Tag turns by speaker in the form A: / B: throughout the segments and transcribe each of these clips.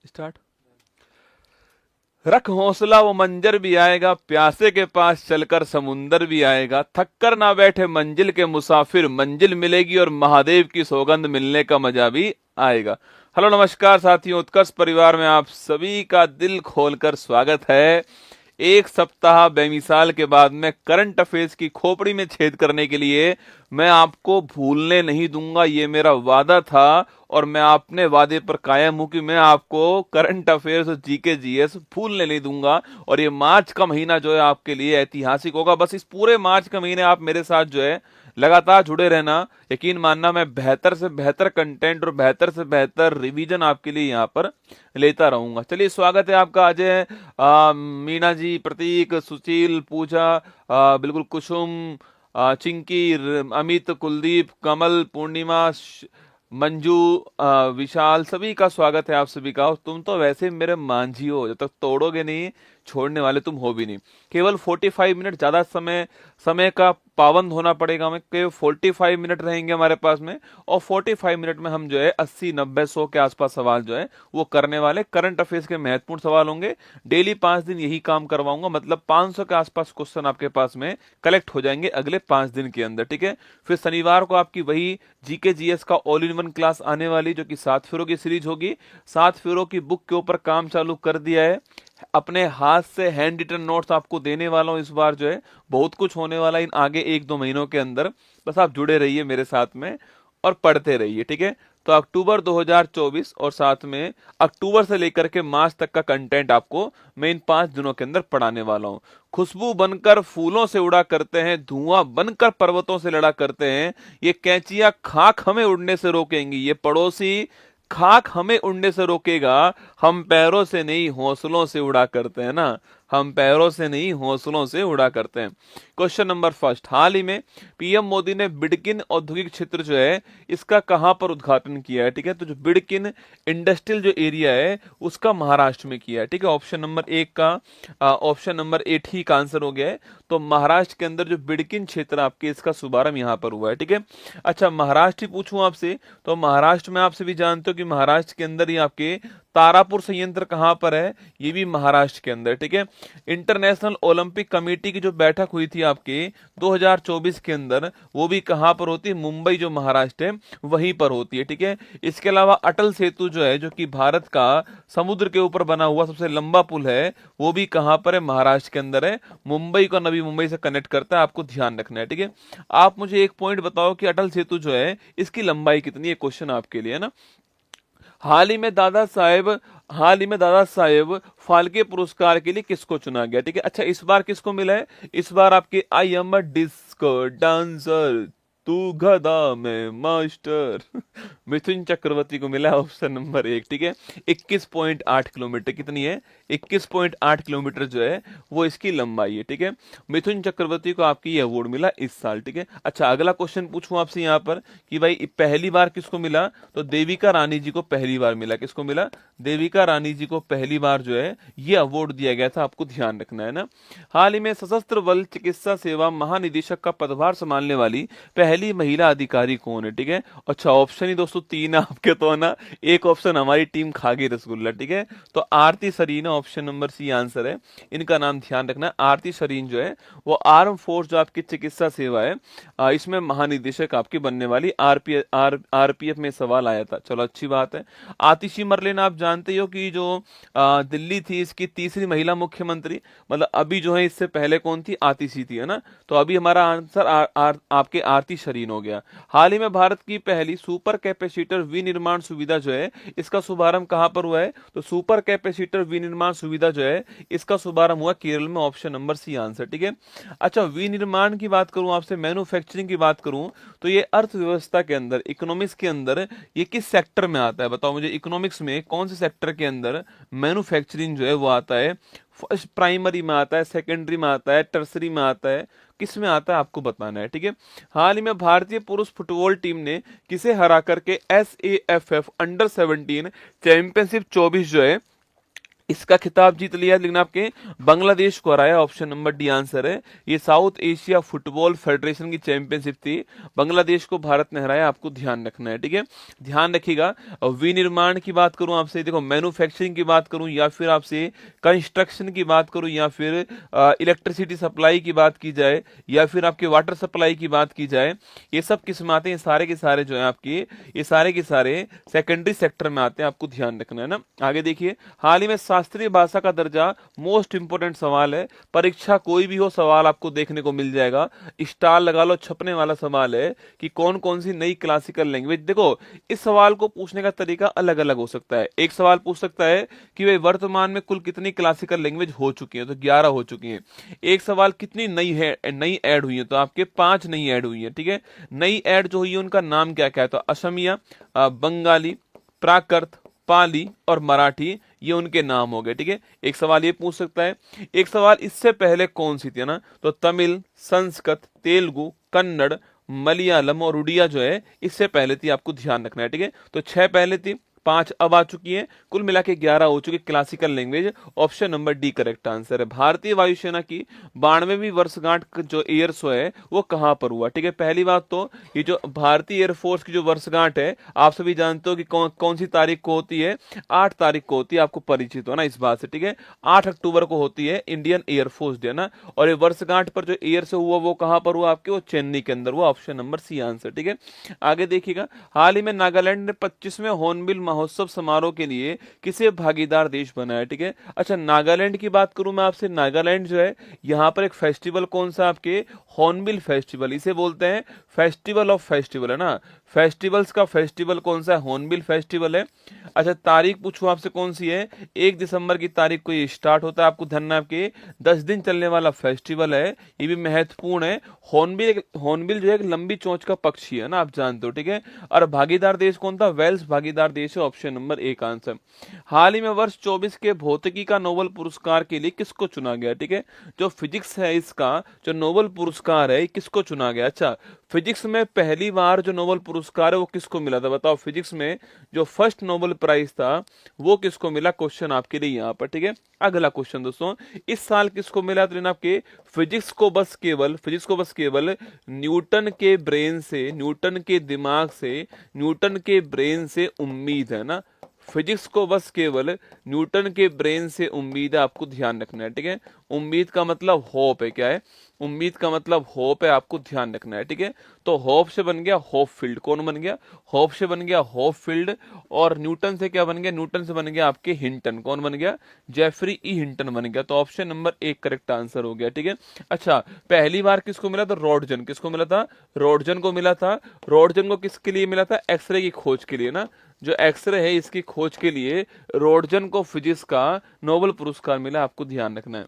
A: Start. रख हौसला वो मंजर भी आएगा, प्यासे के पास चलकर समुंदर भी आएगा, थक कर ना बैठे मंजिल के मुसाफिर, मंजिल मिलेगी और महादेव की सौगंध मिलने का मजा भी आएगा। हेलो नमस्कार साथियों, उत्कर्ष परिवार में आप सभी का दिल खोलकर स्वागत है। एक सप्ताह बेमिसाल के बाद में करंट अफेयर्स की खोपड़ी में छेद करने के लिए मैं आपको भूलने नहीं दूंगा, ये मेरा वादा था और मैं अपने वादे पर कायम हूं कि मैं आपको करंट अफेयर्स और जीके जीएस भूलने नहीं दूंगा। और ये मार्च का महीना जो है आपके लिए ऐतिहासिक होगा। बस इस पूरे मार्च के महीने आप मेरे साथ जो है लगातार जुड़े रहना। यकीन मानना, मैं बेहतर से बेहतर कंटेंट और बेहतर से बेहतर रिवीजन आपके लिए यहाँ पर लेता रहूंगा। चलिए, स्वागत है आपका अजय, मीना जी, प्रतीक, सुशील, पूजा, बिल्कुल कुसुम, चिंकी, अमित, कुलदीप, कमल, पूर्णिमा, मंजू, विशाल, सभी का स्वागत है आप सभी का। और तुम तो वैसे मेरे मांझी हो, जब तक तोड़ोगे नहीं छोड़ने वाले तुम हो भी नहीं। केवल 45 मिनट, ज्यादा समय समय का पाबंद होना पड़ेगा हमें। केवल 45 मिनट रहेंगे हमारे पास में, और 45 मिनट में हम जो है 80, 90, 100 के आसपास सवाल जो है वो करने वाले। करंट अफेयर्स के महत्वपूर्ण सवाल होंगे। डेली 5 दिन यही काम करवाऊंगा, मतलब 500 के आसपास क्वेश्चन आपके पास में कलेक्ट हो जाएंगे अगले 5 दिन के अंदर, ठीक है। फिर शनिवार को आपकी वही जीके जीएस का ऑल इन वन क्लास आने वाली, जो कि 7 फेरों की सीरीज होगी। 7 फेरों की बुक के ऊपर काम चालू कर दिया है। अपने हाथ से हैंड रिटन नोट्स आपको देने वाला हूं इस बार जो है। बहुत कुछ होने वाला है इन आगे 1-2 महीनों के अंदर। बस आप जुड़े रहिए मेरे साथ में और पढ़ते रहिए, ठीक है। तो अक्टूबर 2024 और साथ में अक्टूबर से लेकर के मार्च तक का कंटेंट आपको मैं इन 5 दिनों के अंदर पढ़ाने वाला हूं। खुशबू बनकर फूलों से उड़ा करते हैं, धुआं बनकर पर्वतों से लड़ा करते हैं, ये कैंचियां खाक हमें उड़ने से रोकेंगी, ये पड़ोसी खाक हमें उड़ने से रोकेगा, हम पैरों से नहीं हौसलों से उड़ा करते हैं ना, हम पैरों से नहीं हौसलों से उड़ा करते हैं। क्वेश्चन नंबर फर्स्ट, हाल ही में पीएम मोदी ने बिडकिन औद्योगिक क्षेत्र जो है इसका कहां पर उद्घाटन किया है, ठीक है। तो जो बिडकिन इंडस्ट्रियल जो एरिया है उसका महाराष्ट्र में किया है, ठीक है। ऑप्शन नंबर 1 का ऑप्शन नंबर 8 ही का आंसर हो गया है। तो महाराष्ट्र के अंदर जो बिडकिन क्षेत्र आपके, इसका शुभारंभ यहां पर हुआ है, ठीक है। अच्छा, महाराष्ट्र ही पूछूं आपसे, तो महाराष्ट्र में आप सभी जानते हो कि महाराष्ट्र के अंदर ही आपके तारापुर संयंत्र कहां पर है, ये भी महाराष्ट्र के अंदर, ठीक है। इंटरनेशनल ओलंपिक कमेटी की जो बैठक हुई थी आपके 2024 के अंदर, वो भी कहां पर होती है, मुंबई जो महाराष्ट्र है वहीं पर होती है, ठीक है। इसके अलावा अटल सेतु जो है, जो कि भारत का समुद्र के ऊपर बना हुआ सबसे लंबा पुल है, वो भी कहां पर है, महाराष्ट्र के अंदर है। मुंबई को नवी मुंबई से कनेक्ट करता है, आपको ध्यान रखना है, ठीक है। आप मुझे एक पॉइंट बताओ कि अटल सेतु जो है इसकी लंबाई कितनी है, क्वेश्चन आपके लिए है ना। हाल ही में दादा साहेब हाल ही में दादा साहेब फाल्के पुरस्कार के लिए किसको चुना गया, ठीक है। अच्छा, इस बार किसको मिला है, इस बार आपके I am a disco dancer, तू गधा मैं मास्टर मिथुन चक्रवर्ती को मिला है, ऑप्शन नंबर 1, ठीक है। 21.8 किलोमीटर कितनी है, 21.8 किलोमीटर जो है वो इसकी लंबाई है, ठीक है। मिथुन चक्रवर्ती को आपकी ये अवार्ड मिला इस साल, ठीक है। अच्छा, अगला क्वेश्चन पूछूं आपसे यहाँ पर कि भाई पहली बार किसको मिला, तो देविका रानी जी को पहली बार मिला। किसको मिला, देविका रानी जी को पहली बार जो है ये अवार्ड दिया गया था, आपको ध्यान रखना है ना। हाल ही में सशस्त्र बल चिकित्सा सेवा महानिदेशक का पदभार संभालने वाली पहली महिला अधिकारी कौन है, ठीक है। अच्छा, ऑप्शन ही दोस्तों 3 है आपके, तो ना एक ऑप्शन हमारी टीम खा गई रसगुल्ला, ठीक है। तो Aarti Sareen, option number C answer है, इनका नाम ध्यान रखना। आरती सरीन जो है वो आर्म फोर्स जो आपकी चिकित्सा सेवा है इसमें महानिदेशक आपकी बनने वाली। आरपीएफ में सवाल आया था, चलो अच्छी बात है। आतिशी मरलेन आप जानते हो कि जो दिल्ली थी इसकी तीसरी महिला मुख्यमंत्री, मतलब अभी जो है इससे पहले कौन थी, आतिशी थी, है ना। तो अभी हमारा आंसर आपके आरती शरीन हो गया। हाल ही में भारत की पहली सुपर कैपेसिटर विनिर्माण सुविधा जो है इसका शुभारंभ कहां पर हुआ है, तो सुपर कैपेसिटर विनिर्माण सुविधा जो है इसका शुभारंभ हुआ केरल में, ऑप्शन नंबर सी आंसर, ठीक है। अच्छा, विनिर्माण की बात करूं आपसे, मैन्युफैक्चरिंग की बात करूं, तो ये अर्थव्यवस्था के अंदर, इकोनॉमिक्स के अंदर ये किस सेक्टर में आता है, बताओ मुझे। इकोनॉमिक्स में कौन से सेक्टर के अंदर मैन्युफैक्चरिंग जो है वो आता है, फर्स्ट प्राइमरी में आता है, सेकेंडरी में आता है, टर्सरी में आता है, किस में आता है आपको बताना है, ठीक है। हाल ही में भारतीय पुरुष फुटबॉल टीम ने किसे हरा करके SAFF अंडर 17 चैंपियनशिप 24 जो है इसका खिताब जीत लिया, लेकिन आपके बांग्लादेश को हराया। ऑप्शन नंबर डी आंसर है। ये साउथ एशिया फुटबॉल फेडरेशन की चैंपियनशिप थी, बांग्लादेश को भारत ने हराया, आपको ध्यान रखना है, ठीक है, ध्यान रखिएगा। विनिर्माण की बात करूं आपसे, देखो मैन्युफैक्चरिंग की बात करूं या फिर आपसे कंस्ट्रक्शन की बात करूं या फिर इलेक्ट्रिसिटी सप्लाई की बात की जाए या फिर आपके वाटर सप्लाई की बात की जाए, ये सब किस में आते हैं, सारे के सारे जो है आपके, ये सारे के सारे सेकेंडरी सेक्टर में आते हैं, आपको ध्यान रखना है ना। आगे देखिए, हाल ही में शास्त्रीय भाषा का दर्जा, मोस्ट इंपोर्टेंट सवाल है, परीक्षा कोई भी हो सवाल आपको देखने को मिल जाएगा, स्टार लगा लो, छपने वाला सवाल है कि कौन कौन सी नई क्लासिकल लैंग्वेज। देखो इस सवाल को पूछने का तरीका अलग अलग हो सकता है। एक सवाल पूछ सकता है कि भाई वर्तमान में कुल कितनी क्लासिकल लैंग्वेज हो चुकी है, तो 11 हो चुकी है। एक सवाल कितनी नई है, नई ऐड हुई है, तो आपके 5 नई ऐड हुई है, ठीक है। नई ऐड जो हुई है उनका नाम क्या क्या है, तो असमिया, बंगाली, प्राकृत, पाली और मराठी, ये उनके नाम हो गए, ठीक है। एक सवाल ये पूछ सकता है। एक सवाल इससे पहले कौन सी थी ना, तो तमिल, संस्कृत, तेलुगु, कन्नड़, मलयालम और उड़िया जो है इससे पहले थी, आपको ध्यान रखना है, ठीक है। तो 6 पहले थी, 5 अब आ चुकी है, कुल मिला के 11 हो चुकी classical language. Option number D correct answer है। भारतीय वायुसेना की 92वीं वर्षगांठ जो एयर शो है वो कहां पर हुआ, ठीक है। पहली बात तो ये जो भारतीय एयरफोर्स की जो वर्षगांठ है, आप सभी जानते हो कि कौन कौन सी तारीख को होती है, 8 तारीख को होती है, आपको परिचित हो ना इस बात से, ठीक है। 8 अक्टूबर को होती है इंडियन एयरफोर्स डे ना, और ये वर्षगांठ पर जो एयर शो हुआ वो कहां पर हुआ आपके, वो चेन्नई के अंदर हुआ। ऑप्शन नंबर सी आंसर, ठीक है। आगे देखिएगा, हाल ही में नागालैंड ने 25वें हॉर्नबिल महोत्सव समारोह के लिए किसे भागीदार देश बनाया, ठीक है। अच्छा, नागालैंड की बात करूं मैं आपसे, नागालैंड जो है यहां पर एक फेस्टिवल कौन सा आपके, हॉर्नबिल फेस्टिवल, इसे बोलते हैं फेस्टिवल ऑफ फेस्टिवल, है ना। फेस्टिवल्स का फेस्टिवल कौन सा है, हॉर्नबिल फेस्टिवल है। अच्छा, तारीख पूछूं आपसे कौन सी है, 1 दिसंबर की तारीख को ये स्टार्ट होता है, आपको ध्यान है, आपके 10 दिन चलने वाला फेस्टिवल है, ये भी महत्वपूर्ण है। हॉर्नबिल जो है एक लंबी चोंच का पक्षी है ना, आप जानते हो, ठीक है। और भागीदार देश कौन था, वेल्स भागीदार देश है। Option number 1 answer. हाल ही में वर्ष 24 के भौतिकी का नोबेल पुरस्कार के लिए किसको चुना गया, ठीक है। जो फिजिक्स है इसका जो नोबेल पुरस्कार है किसको चुना गया। अच्छा, फिजिक्स में पहली बार जो नोबेल पुरस्कार है वो किसको मिला था, बताओ। फिजिक्स में जो फर्स्ट नोबेल प्राइज था वो किसको मिला, क्वेश्चन आपके लिए यहाँ पर, ठीक है। अगला क्वेश्चन दोस्तों, इस साल किसको मिला, तो आपके फिजिक्स को बस केवल न्यूटन के ब्रेन से, न्यूटन के दिमाग से, न्यूटन के ब्रेन से उम्मीद है ना। फिजिक्स को बस केवल न्यूटन के ब्रेन से उम्मीद है, आपको ध्यान रखना है, ठीक है। उम्मीद का मतलब होप है, क्या है, उम्मीद का मतलब होप है, आपको ध्यान रखना है, ठीक है। तो होप से बन गया होप फील्ड, कौन बन गया, होप से बन गया होप फील्ड। और न्यूटन से क्या बन गया, न्यूटन से बन गया आपके हिंटन, कौन बन गया, जेफरी ई हिंटन बन गया। तो ऑप्शन नंबर 1 करेक्ट आंसर हो गया, ठीक है। अच्छा, पहली बार किसको मिला, तो रॉडजन, किसको मिला था, रॉडजन को मिला था। रॉडजन को किसके लिए मिला था, एक्सरे की खोज के लिए ना, जो एक्सरे है इसकी खोज के लिए रॉडजन को फिजिक्स का नोबेल पुरस्कार मिला, आपको ध्यान रखना है।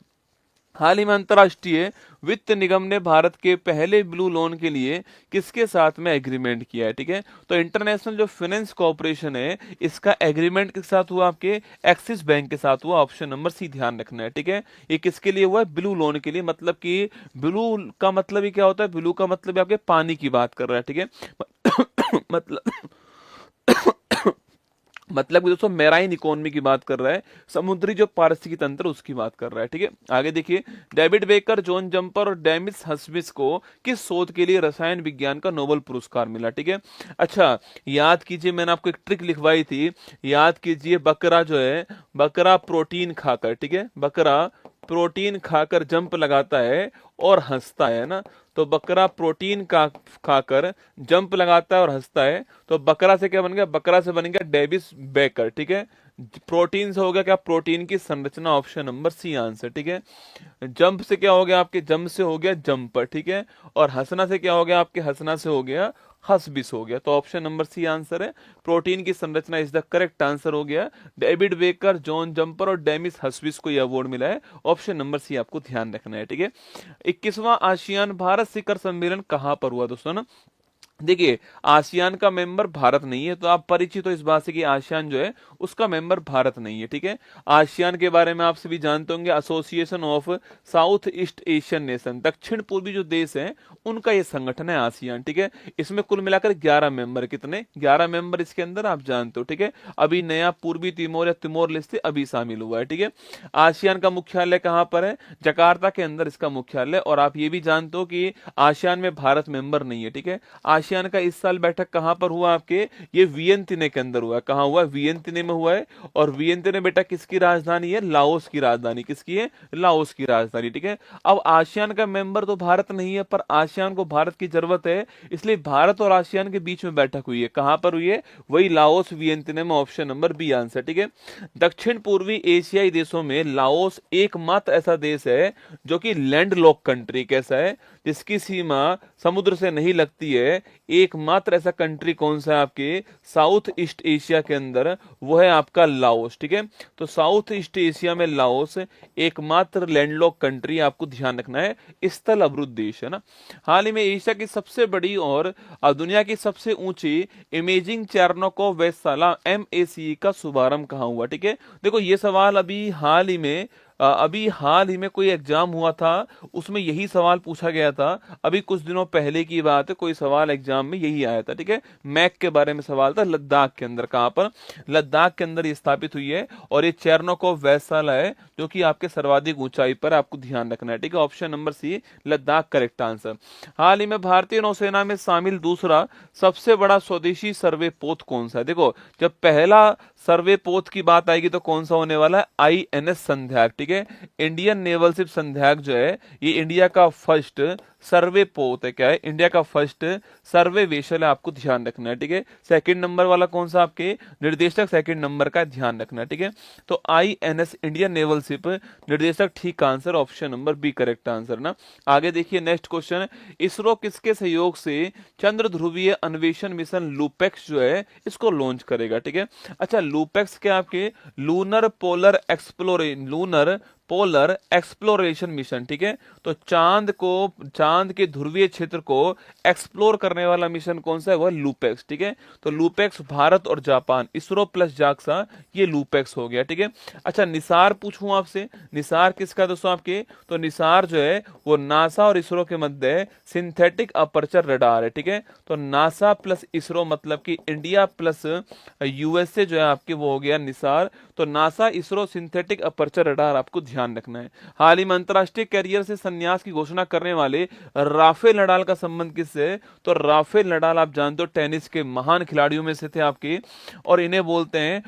A: हाल ही में अंतर्राष्ट्रीय वित्त निगम ने भारत के पहले ब्लू लोन के लिए किसके साथ में एग्रीमेंट किया है, ठीक है। तो इंटरनेशनल जो फाइनेंस कॉर्पोरेशन है इसका एग्रीमेंट किसके साथ हुआ, आपके एक्सिस बैंक के साथ हुआ। ऑप्शन नंबर सी ध्यान रखना है, ठीक है। ये किसके लिए हुआ है, ब्लू लोन के लिए, मतलब कि ब्लू का मतलब ही क्या होता है, ब्लू का मतलब आपके पानी की बात कर रहा है, ठीक है। मतलब मतलब कि दोस्तों मैराइन इकोनॉमी की बात कर रहा है, समुद्री जो पारिस्थितिकी तंत्र उसकी बात कर रहा है, ठीक है। आगे देखिए, डेविड बेकर, जॉन जंपर और डेमिस हस्बिस को किस शोध के लिए रसायन विज्ञान का नोबेल पुरस्कार मिला, ठीक है। अच्छा, याद कीजिए मैंने आपको एक ट्रिक लिखवाई थी, याद कीजिए, बकरा जो है, बकरा प्रोटीन खाकर, ठीक है, बकरा प्रोटीन खाकर जंप लगाता है और हंसता है ना। तो बकरा प्रोटीन का खाकर जंप लगाता है और हंसता है, तो बकरा से क्या बन गया, बकरा से बन गया डेविस बेकर, ठीक है। प्रोटीन से हो गया क्या, प्रोटीन की संरचना। ऑप्शन नंबर सी आंसर, ठीक है। जंप से क्या हो गया आपके, जंप से हो गया जंपर, ठीक है। और हंसना से क्या हो गया आपके, हंसना से हो गया हसबिस हो गया। तो ऑप्शन नंबर सी आंसर है, प्रोटीन की संरचना इज द करेक्ट आंसर हो गया। डेविड बेकर, जॉन जंपर और डेमिस हसबिस को यह अवार्ड मिला है। ऑप्शन नंबर सी आपको ध्यान रखना है, ठीक है। 21वां आसियान भारत शिखर सम्मेलन कहां पर हुआ दोस्तों ना, देखिए, आसियान का मेंबर भारत नहीं है, तो आप परिचित हो इस बात से कि आसियान जो है उसका मेंबर भारत नहीं है। ठीक है, आसियान के बारे में आप सभी जानते होंगे, association of south east Asian nation, दक्षिण पूर्वी जो देश हैं उनका ये संगठन है आसियान। ठीक है, इसमें कुल मिलाकर 11 मेंबर, कितने 11 मेंबर इसके अंदर आप जानते हो। ठीक है, अभी नया पूर्वी तिमोर या तिमोर लेस्ते अभी शामिल हुआ है। ठीक है, आसियान का मुख्यालय कहाँ पर है, जकार्ता के अंदर इसका मुख्यालय। और आप ये भी जानते हो कि आसियान में भारत मेंबर नहीं है। ठीक है, आसियान का इस साल बैठक कहां पर हुआ आपके, ये वियंतिने के अंदर हुआ है। कहां हुआ, वियंतिने में हुआ है। और वियंतिने बेटा किसकी राजधानी है, लाओस की राजधानी। किसकी है, लाओस की राजधानी। ठीक है, अब आसियान का मेंबर तो भारत नहीं है, पर आसियान को भारत की जरूरत है, इसलिए भारत और आसियान के बीच में बैठक हुई है। कहां पर हुई है, वही लाओस वियंतिने में, ऑप्शन नंबर बी आंसर। ठीक है, दक्षिण पूर्वी एशियाई देशों में लाओस एकमात्र ऐसा देश है जो कि लैंडलॉक कंट्री, कैसा है, जिसकी सीमा समुद्र से नहीं लगती है। एकमात्र ऐसा कंट्री कौन सा है आपके साउथ ईस्ट एशिया के अंदर, वो है आपका लाओस। ठीक है, तो साउथ ईस्ट एशिया में लाओस एकमात्र लैंडलॉक कंट्री, आपको ध्यान रखना है, स्थल अवरुद्ध देश है ना। हाल ही में एशिया की सबसे बड़ी और दुनिया की सबसे ऊंची इमेजिंग चेरनोकोव वेधशाला MACE का शुभारंभ कहाँ हुआ। ठीक है, देखो ये सवाल अभी हाल ही में कोई एग्जाम हुआ था, उसमें यही सवाल पूछा गया था। अभी कुछ दिनों पहले की बात है, कोई सवाल एग्जाम में यही आया था। ठीक है, मैक के बारे में सवाल था, लद्दाख के अंदर। कहां पर, लद्दाख के अंदर ये स्थापित हुई है। और ये चेरनोकोव वेधशाला है जो कि आपके सर्वाधिक ऊंचाई पर, आपको ध्यान रखना है। ठीक है, option number C, Ladakh correct answer. हाल ही में भारतीय नौसेना में शामिल दूसरा सबसे बड़ा स्वदेशी सर्वे पोत कौन सा है। देखो, जब पहला सर्वे पोत की बात आएगी तो कौन सा होने वाला है, INS संध्याक। ठीक है, इंडियन नेवल शिप संध्याक जो है, ये इंडिया का फर्स्ट सर्वे पोत है। क्या है, इंडिया का फर्स्ट सर्वे वेसल है, आपको ध्यान रखना है। ठीक है, सेकंड नंबर वाला कौन सा, आपके निर्देशक सेकंड नंबर का ध्यान रखना है। ठीक है, तो INS इंडियन नेवल शिप निर्देशक, ठीक answer, option number B correct answer ना। आगे देखिए नेक्स्ट क्वेश्चन, इसरो किसके सहयोग से चंद्र ध्रुवीय अन्वेषण मिशन लूपेक्स जो है इसको लॉन्च करेगा। ठीक है, अच्छा लूपेक्स क्या, आपके लूनर पोलर एक्सप्लोरेशन मिशन। ठीक है, तो चांद के ध्रुवीय क्षेत्र को एक्सप्लोर करने वाला मिशन कौन सा है, वह लूपेक्स। ठीक है, तो लूपेक्स भारत और जापान, इसरो प्लस जाक्सा, ये लूपेक्स हो गया। ठीक है, अच्छा निसार पूछूं आपसे, निसार किसका दोस्तों आपके, तो निसार जो है वो नासा और इसरो के मध्य सिंथेटिक अपर्चर रडार है। ठीक है, तो नासा प्लस इसरो मतलब कि इंडिया प्लस USA जो है आपके, वो हो गया निसार। तो NASA ISRO synthetic aperture radar, आपको ध्यान रखना है। हाल ही में अंतरराष्ट्रीय कैरियर से संन्यास की घोषणा करने वाले राफेल नडाल का संबंध किससे है, तो राफेल नडाल आप जानते हो टेनिस के महान खिलाड़ियों में से थे आपके, और इन्हें बोलते हैं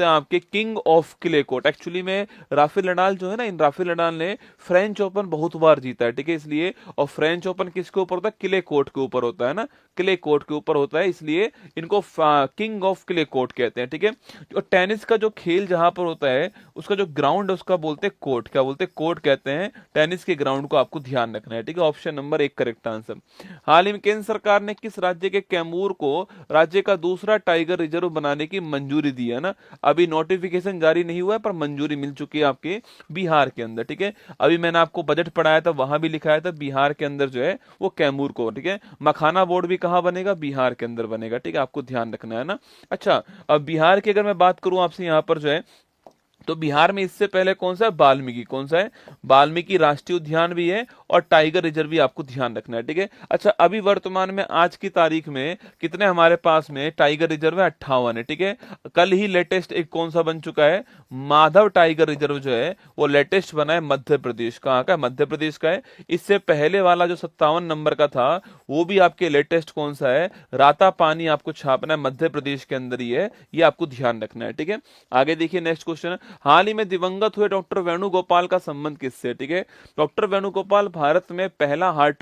A: आपके king of clay court. Actually में राफेल नडाल जो है ना, इन राफेल नडाल ने फ्रेंच ओपन बहुत बार जीता है। ठीक है, इसलिए, और फ्रेंच ओपन किसके ऊपर होता है, क्ले कोर्ट के ऊपर होता है ना, क्ले कोर्ट के ऊपर होता है, इसलिए इनको किंग ऑफ क्ले कोर्ट कहते हैं। ठीक है, जो टेनिस का जो खेल जहां पर होता है, उसका जो ग्राउंड है उसका बोलते हैं कोर्ट। क्या बोलते हैं, कोर्ट कहते हैं टेनिस के ग्राउंड को, आपको ध्यान रखना है। ठीक है, ऑप्शन नंबर 1 करेक्ट आंसर। हाल ही में केंद्र सरकार ने किस राज्य के कैमूर को राज्य का दूसरा टाइगर रिजर्व बनाने की मंजूरी दी है ना, अभी नोटिफिकेशन जारी नहीं हुआ है पर मंजूरी मिल चुकी है आपके बिहार के अंदर। ठीक है, अभी मैंने आपको बजट पढ़ाया था, वहां भी लिखाया था बिहार के अंदर जो है वो कैमूर को। ठीक है, मखाना बोर्ड भी कहां बनेगा, बिहार के अंदर बनेगा। ठीक है, आपको ध्यान रखना है ना। अच्छा, अब बिहार की अगर मैं बात करूं आपसे यहां पर जो है, तो बिहार में इससे पहले कौन सा है, वाल्मीकि, कौन सा है, वाल्मीकि राष्ट्रीय उद्यान भी है और टाइगर रिजर्व भी, आपको ध्यान रखना है। ठीक है, अच्छा अभी वर्तमान में आज की तारीख में कितने हमारे पास में टाइगर रिजर्व है, 58 है। ठीक है, कल ही लेटेस्ट एक कौन सा बन चुका है, माधव टाइगर रिजर्व जो है वो लेटेस्ट बना है, मध्य प्रदेश का है, मध्य प्रदेश का है। इससे पहले वाला जो 57 नंबर का था वो भी आपके लेटेस्ट कौन सा है, राता पानी, आपको छापना है, मध्य प्रदेश के अंदर ही है, ये आपको ध्यान रखना है। ठीक है, आगे देखिए नेक्स्ट क्वेश्चन, हाल ही में दिवंगत हुए डॉक्टर वेणुगोपाल का संबंध किससे। ठीक है, डॉक्टर वेणुगोपाल भारत में पहला हार्ट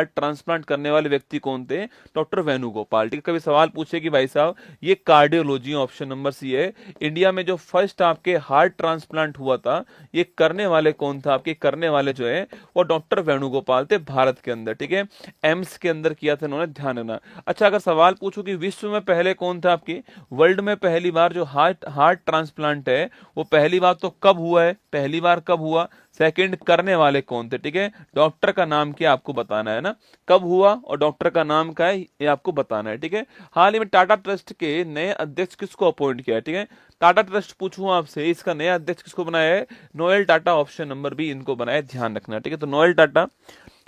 A: ट्रांसप्लांट करने वाले व्यक्ति कौन थे, डॉक्टर वेणुगोपाल। ठीक है, कभी सवाल पूछे कि भाई साहब ये कार्डियोलॉजी, ऑप्शन नंबर सी है, इंडिया में जो फर्स्ट आपके हार्ट ट्रांसप्लांट हुआ था ये करने वाले कौन था, आपके करने वाले जो है वो डॉक्टर वेणुगोपाल थे भारत के अंदर। ठीक है, एम्स के अंदर किया था इन्होंने, ध्यान रखना। अच्छा अगर सवाल पूछो कि विश्व में पहले कौन था, आपकी वर्ल्ड में पहली बार जो हार्ट ट्रांसप्लांट ट्रांसप्लांट है वो पहली बार तो कब हुआ है, पहली बार कब हुआ, सेकंड करने वाले कौन थे, ठीक है, डॉक्टर का नाम क्या आपको बताना है ना, कब हुआ और डॉक्टर का नाम क्या है ये आपको बताना है, ठीक है। हाल ही में टाटा ट्रस्ट के नए अध्यक्ष किसको अपॉइंट किया है, ठीक है, टाटा ट्रस्ट पूछूं आपसे इसका नया अध्यक्ष किसको बनाया है, Noel Tata, option number B इनको बनाया, ध्यान रखना, ठीक है। तो नोएल टाटा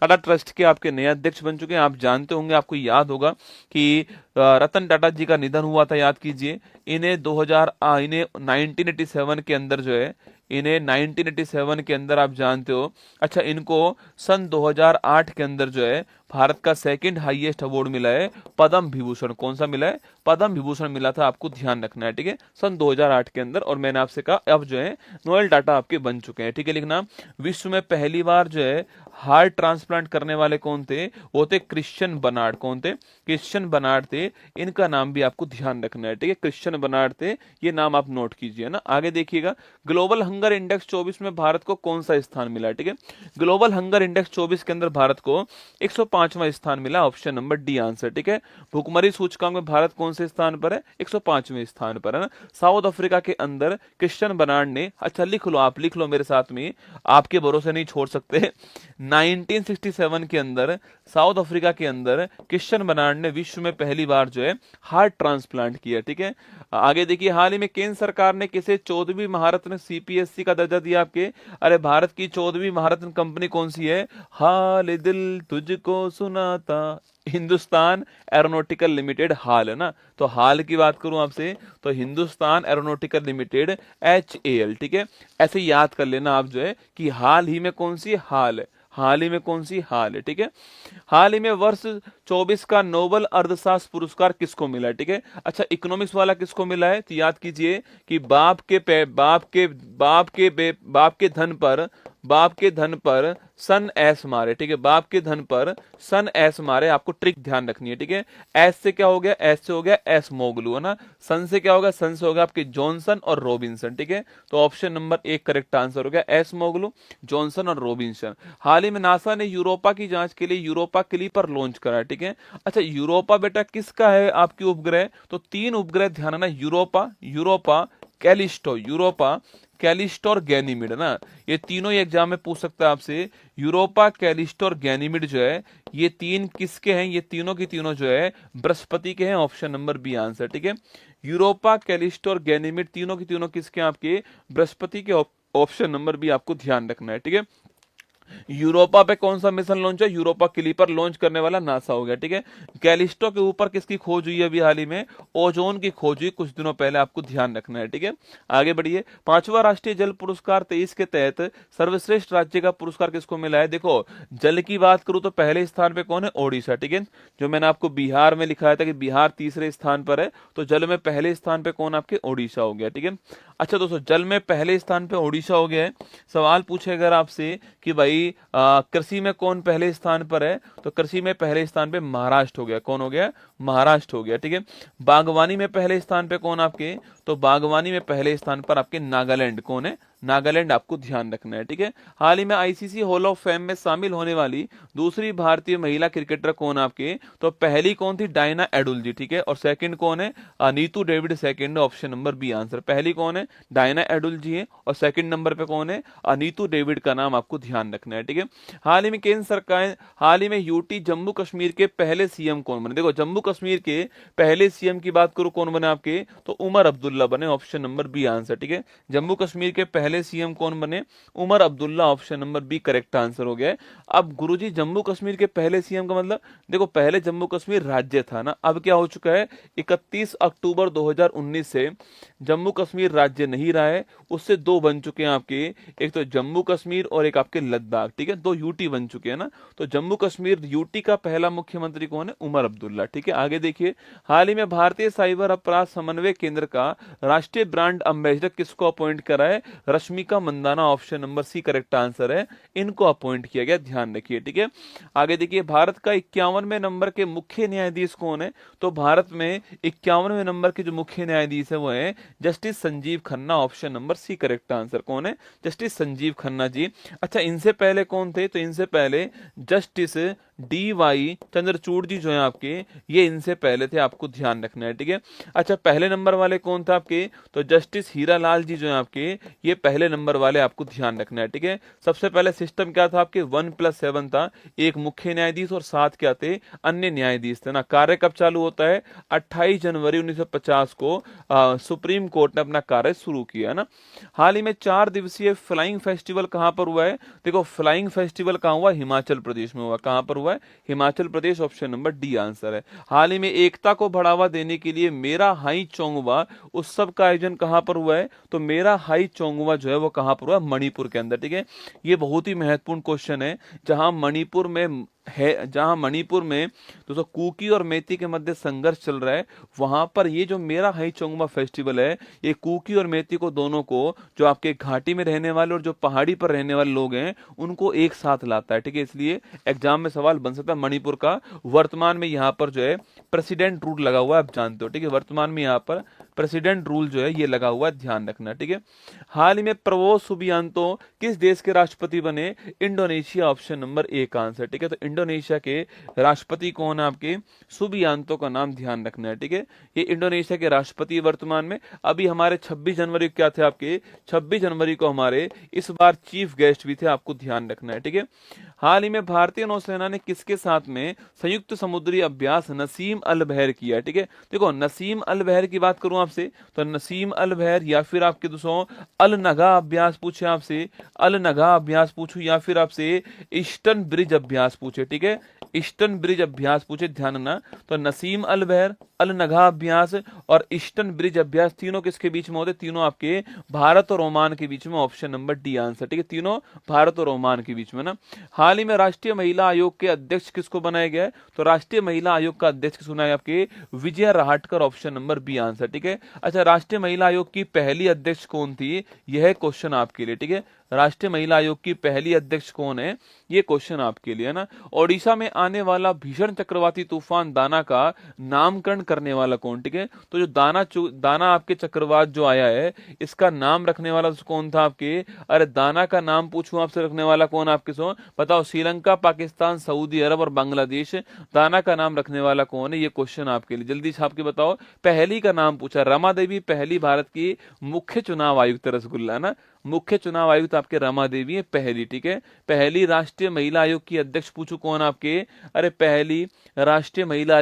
A: टाटा ट्रस्ट के आपके नए अध्यक्ष बन चुके हैं। आप जानते होंगे, आपको याद होगा कि रतन टाटा जी का निधन हुआ था, याद कीजिए। इन्हें 1987 के अंदर जो है, इन्हें 1987 के अंदर आप जानते हो, अच्छा इनको सन 2008 के अंदर जो है भारत का सेकंड हाईएस्ट अवार्ड मिला है, पद्म विभूषण। कौन सा मिला है, पद्म विभूषण मिला था, आपको ध्यान रखना है, ठीक है, सन 2008 के अंदर। और मैंने आपसे कहा अब जो है नोएल टाटा आपके बन चुके हैं, ठीक है। लिखना, विश्व में पहली बार जो है हार्ट ट्रांसप्लांट करने वाले कौन थे, वो थे क्रिश्चियन बर्नार्ड। कौन थे, क्रिश्चियन बर्नार्ड थे, इनका नाम भी आपको ध्यान रखना है, ठीक है, क्रिश्चियन बर्नार्ड थे, ये नाम आप नोट कीजिए ना। आगे देखिएगा, ग्लोबल हंगर इंडेक्स 24 में भारत को कौन सा स्थान मिला, ठीक है, ग्लोबल हंगर इंडेक्स 24 के अंदर भारत को 105वां स्थान मिला, ऑप्शन नंबर डी आंसर, ठीक है। भुखमरी सूचकांक में भारत कौन से स्थान पर है, 105वें स्थान पर है ना। साउथ अफ्रीका के अंदर क्रिश्चियन बर्नार्ड ने, अच्छा लिख लो, आप लिख लो मेरे साथ में, आपके भरोसे नहीं छोड़ सकते, 1967 के अंदर साउथ अफ्रीका के अंदर क्रिश्चियन बर्नार्ड ने विश्व में पहली बार जो है हार्ट ट्रांसप्लांट किया, ठीक है। आगे देखिए, हाल ही में केंद्र सरकार ने किसे 14वीं महारत्न सीपीएससी का दर्जा दिया आपके, अरे भारत की 14वीं महारत्न कंपनी कौन सी है, हाल दिल तुझको सुनाता, हिंदुस्तान एरोनॉटिकल लिमिटेड, हाल है ना। तो हाल की बात करूं आपसे तो हिंदुस्तान एरोनॉटिकल लिमिटेड HAL, ठीक है। ऐसे याद कर लेना आप जो है कि हाल ही में कौन सी हाल है, हाल ही में कौन सी हाल है, ठीक है। हाल ही में वर्ष 24 का नोबेल अर्थशास्त्र पुरस्कार किसको मिला है, ठीक है। अच्छा इकोनॉमिक्स वाला किसको मिला है, तो याद कीजिए कि बाप के धन पर सन एस मारे, ठीक है, बाप के धन पर सन एस मारे, आपको ट्रिक ध्यान रखनी है, ठीक है। एस से क्या हो गया, एस से हो गया एस मोगलू, है ना। सन से क्या होगा, सन से हो गया आपके जॉनसन और रॉबिन्सन, ठीक है। तो ऑप्शन नंबर 1 करेक्ट आंसर हो गया, एस मोगलू, जॉनसन और रॉबिन्सन। हाल ही में नासा ने यूरोपा की जांच के लिए यूरोपा क्लीपर लॉन्च करा है, ठीक है। अच्छा यूरोपा बेटा किसका है आपकी उपग्रह, तो 3 उपग्रह ध्यान रखना, यूरोपा कैलिस्टो और गैनीमिड, है ना। ये तीनों ही एग्जाम में पूछ सकता है आपसे, यूरोपा, कैलिस्टो और गैनीमिड जो है ये 3 किसके हैं, ये तीनों की तीनों जो है बृहस्पति के हैं, ऑप्शन नंबर बी आंसर, ठीक है। यूरोपा, कैलिस्टो और गैनीमिड तीनों की तीनों किसके हैं आपके, बृहस्पति के, ऑप्शन नंबर बी आपको ध्यान रखना है, ठीक है। यूरोपा पे कौन सा मिशन लॉन्च है, यूरोपा क्लीपर लॉन्च करने वाला नासा हो गया, ठीक है। कैलिस्टो के ऊपर किसकी खोज हुई है अभी हाल ही में, ओजोन की खोज हुई कुछ दिनों पहले, आपको ध्यान रखना है, ठीक है। आगे बढ़िए, 5वां राष्ट्रीय जल पुरस्कार 23 के तहत सर्वश्रेष्ठ राज्य का पुरस्कार किसको मिला है। देखो जल की बात करूं तो पहले स्थान पे कौन है, ओडिशा, ठीक है। जो मैंने आपको बिहार में लिखाया था कि बिहार तीसरे स्थान पर है, तो जल में पहले स्थान पे कौन आपके, ओडिशा हो गया, ठीक है। अच्छा दोस्तों, जल में पहले स्थान पे ओडिशा हो गया है। सवाल पूछे अगर आपसे कि भाई कृषि में कौन पहले स्थान पर है, तो कृषि में पहले स्थान पे महाराष्ट्र हो गया, कौन हो गया, महाराष्ट्र हो गया, ठीक है। बागवानी में पहले स्थान पे कौन आपके, तो बागवानी में पहले स्थान पर आपके नागालैंड, कौन है, नागालैंड, आपको ध्यान रखना है, ठीक है। हाल ही में आईसीसी हॉल ऑफ फेम में शामिल होने वाली दूसरी भारतीय महिला क्रिकेटर कौन आपके, तो पहली कौन थी, डायना एडुल जी, ठीक है। और सेकंड कौन है, Neetu David, second, option number B answer. पहली कौन है, डायना एडुल जी है, और सेकंड नंबर पे कौन है, नीतू डेविड का नाम आपको ध्यान रखना है, ठीक है। हाल ही में केंद्र सरकार, हाल ही में यूटी जम्मू कश्मीर के पहले सीएम कौन बने, देखो जम्मू कश्मीर के पहले सीएम की बात करूं कौन बने आपके, तो उमर अब्दुल्ला बने, ऑप्शन नंबर बी आंसर, ठीक है। जम्मू कश्मीर के पहले सीएम कौन बने, Omar Abdullah, option number B correct answer हो गया है। अब गुरुजी जम्मू कश्मीर के पहले सीएम का मतलब, देखो पहले जम्मू कश्मीर राज्य था ना, अब क्या हो चुका है, 31 अक्टूबर 2019 से जम्मू कश्मीर राज्य नहीं रहा है, उससे 2 बन चुके हैं आपके, एक तो जम्मू कश्मीर और एक आपके लद्दाख, ठीक है, 2 यूटी बन चुके हैं ना। तो जम्मू कश्मीर यूटी का पहला मुख्यमंत्री कौन है, उमर अब्दुल्ला, ठीक है। आगे देखिए, हाल ही में भारतीय साइबर अपराध समन्वय केंद्र का राष्ट्रीय ब्रांड एम्बेसडर किसको अपॉइंट करा है, Rashmika Mandanna option number C correct answer है, इनको अपॉइंट किया गया, ध्यान रखिए। ठीक है, आगे देखिए भारत का 51वें नंबर के मुख्य न्यायाधीश कौन है? तो भारत में 51वें नंबर के जो मुख्य न्यायाधीश है वो है justice Sanjiv Khanna, option number C correct answer. कौन है? जस्टिस संजीव खन्ना जी। अच्छा, इनसे पहले कौन थे? तो इनसे पहले जस्टिस DY चंद्रचूड़ जी जो है आपके, ये इनसे पहले थे, आपको ध्यान रखना है। ठीक है, अच्छा पहले नंबर वाले कौन था आपके? तो जस्टिस हीरालाल जी जो है आपके, ये पहले नंबर वाले, आपको ध्यान रखना है। ठीक है, सबसे पहले सिस्टम क्या था आपके? 1+7 था, एक मुख्य न्यायाधीश और 7 क्या थे? अन्य न्यायाधीश थे ना। कार्य कब चालू होता है? 28 जनवरी 1950 को सुप्रीम कोर्ट ने अपना कार्य शुरू किया ना। हाल ही में 4 दिवसीय फ्लाइंग फेस्टिवल कहां पर हुआ है? देखो फ्लाइंग फेस्टिवल कहां हुआ? हिमाचल प्रदेश में हुआ। कहां पर हुआ है? Himachal Pradesh, option number D answer है। हाल ही में एकता को बढ़ावा देने के लिए मेरा हाई चोंगवा उत्सव का आयोजन कहां पर हुआ है? तो मेरा हाई चोंगवा जो है वो कहां पर हुआ? मणिपुर के अंदर। ठीक है, ये बहुत ही महत्वपूर्ण क्वेश्चन है। जहां मणिपुर में दोस्तों कुकी और मेती के मध्य संघर्ष चल रहा है, वहां पर ये जो मेरा हाई चोंगमा फेस्टिवल है, ये कुकी और मेती को, दोनों को, जो आपके घाटी में रहने वाले और जो पहाड़ी पर रहने वाले लोग हैं, उनको एक साथ लाता है। ठीक है, इसलिए एग्जाम में सवाल बन सकता है मणिपुर का। वर्तमान में यहाँ पर जो है प्रेसिडेंट रूल लगा हुआ है, आप जानते हो। ठीक है, वर्तमान में यहाँ पर प्रेसिडेंट रूल जो है ये लगा हुआ है, ध्यान रखना। ठीक है, हाल ही में प्रबोवो सुबियांतो किस देश के राष्ट्रपति बने? इंडोनेशिया, ऑप्शन नंबर ए का आंसर। ठीक है, तो इंडोनेशिया के राष्ट्रपति कौन है आपके? सुबियांतो का नाम ध्यान रखना है। ठीक है, ये इंडोनेशिया के राष्ट्रपति वर्तमान में। अभी हमारे 26 जनवरी क्या थे आपके? 26 जनवरी को हमारे इस बार चीफ गेस्ट भी थे, आपको ध्यान रखना है। ठीक है, हाल ही में भारतीय नौसेना ने किसके साथ में संयुक्त समुद्री अभ्यास नसीम अल बहर किया? ठीक है, देखो नसीम अल बहर की बात करूं आपसे, तो नसीम अल बहर, या फिर आपके दोस्तों अल नगा अभ्यास पूछे आपसे, अल नगा अभ्यास पूछू, या फिर आपसे ईस्टर्न ब्रिज अभ्यास पूछे। ठीक है, ईस्टर्न ब्रिज अभ्यास पूछे, ध्यान रखना। तो नसीम अल बहर, अल नगा अभ्यास और ईस्टर्न ब्रिज अभ्यास, तीनों किसके बीच में होते? तीनों आपके भारत और ओमान के बीच में, ऑप्शन नंबर डी आंसर। ठीक है, तीनों भारत और ओमान के बीच में ना। हाल ही में राष्ट्रीय महिला आयोग के अध्यक्ष किसको बनाया गया है? तो राष्ट्रीय महिला आयोग का अध्यक्ष किसको बनाया आपके? Vijaya Rahatkar, option number B answer. ठीक है, अच्छा राष्ट्रीय महिला आयोग की पहली अध्यक्ष कौन थी? यह क्वेश्चन आपके लिए। ठीक है, राष्ट्रीय महिला आयोग की पहली अध्यक्ष कौन है? ये क्वेश्चन आपके लिए ना। ओडिशा में आने वाला भीषण चक्रवाती तूफान दाना का नामकरण करने वाला कौन? ठीक है, तो जो दाना आपके चक्रवात जो आया है, इसका नाम रखने वाला कौन था आपके? अरे दाना का नाम पूछूं आपसे, रखने वाला कौन आपके? सो बताओ, श्रीलंका, पाकिस्तान, सऊदी अरब और बांग्लादेश, दाना का नाम रखने वाला कौन है? ये क्वेश्चन आपके लिए, जल्दी छाप के बताओ। पहली का नाम पूछा, रमा देवी पहली भारत की मुख्य चुनाव आयुक्त, रसगुल्ला ना, मुख्य चुनाव आयुक्त आपके रमा देवी है पहली। ठीक है, पहली राष्ट्रीय महिला आयोग की अध्यक्ष पूछू कौन आपके? अरे पहली राष्ट्रीय महिला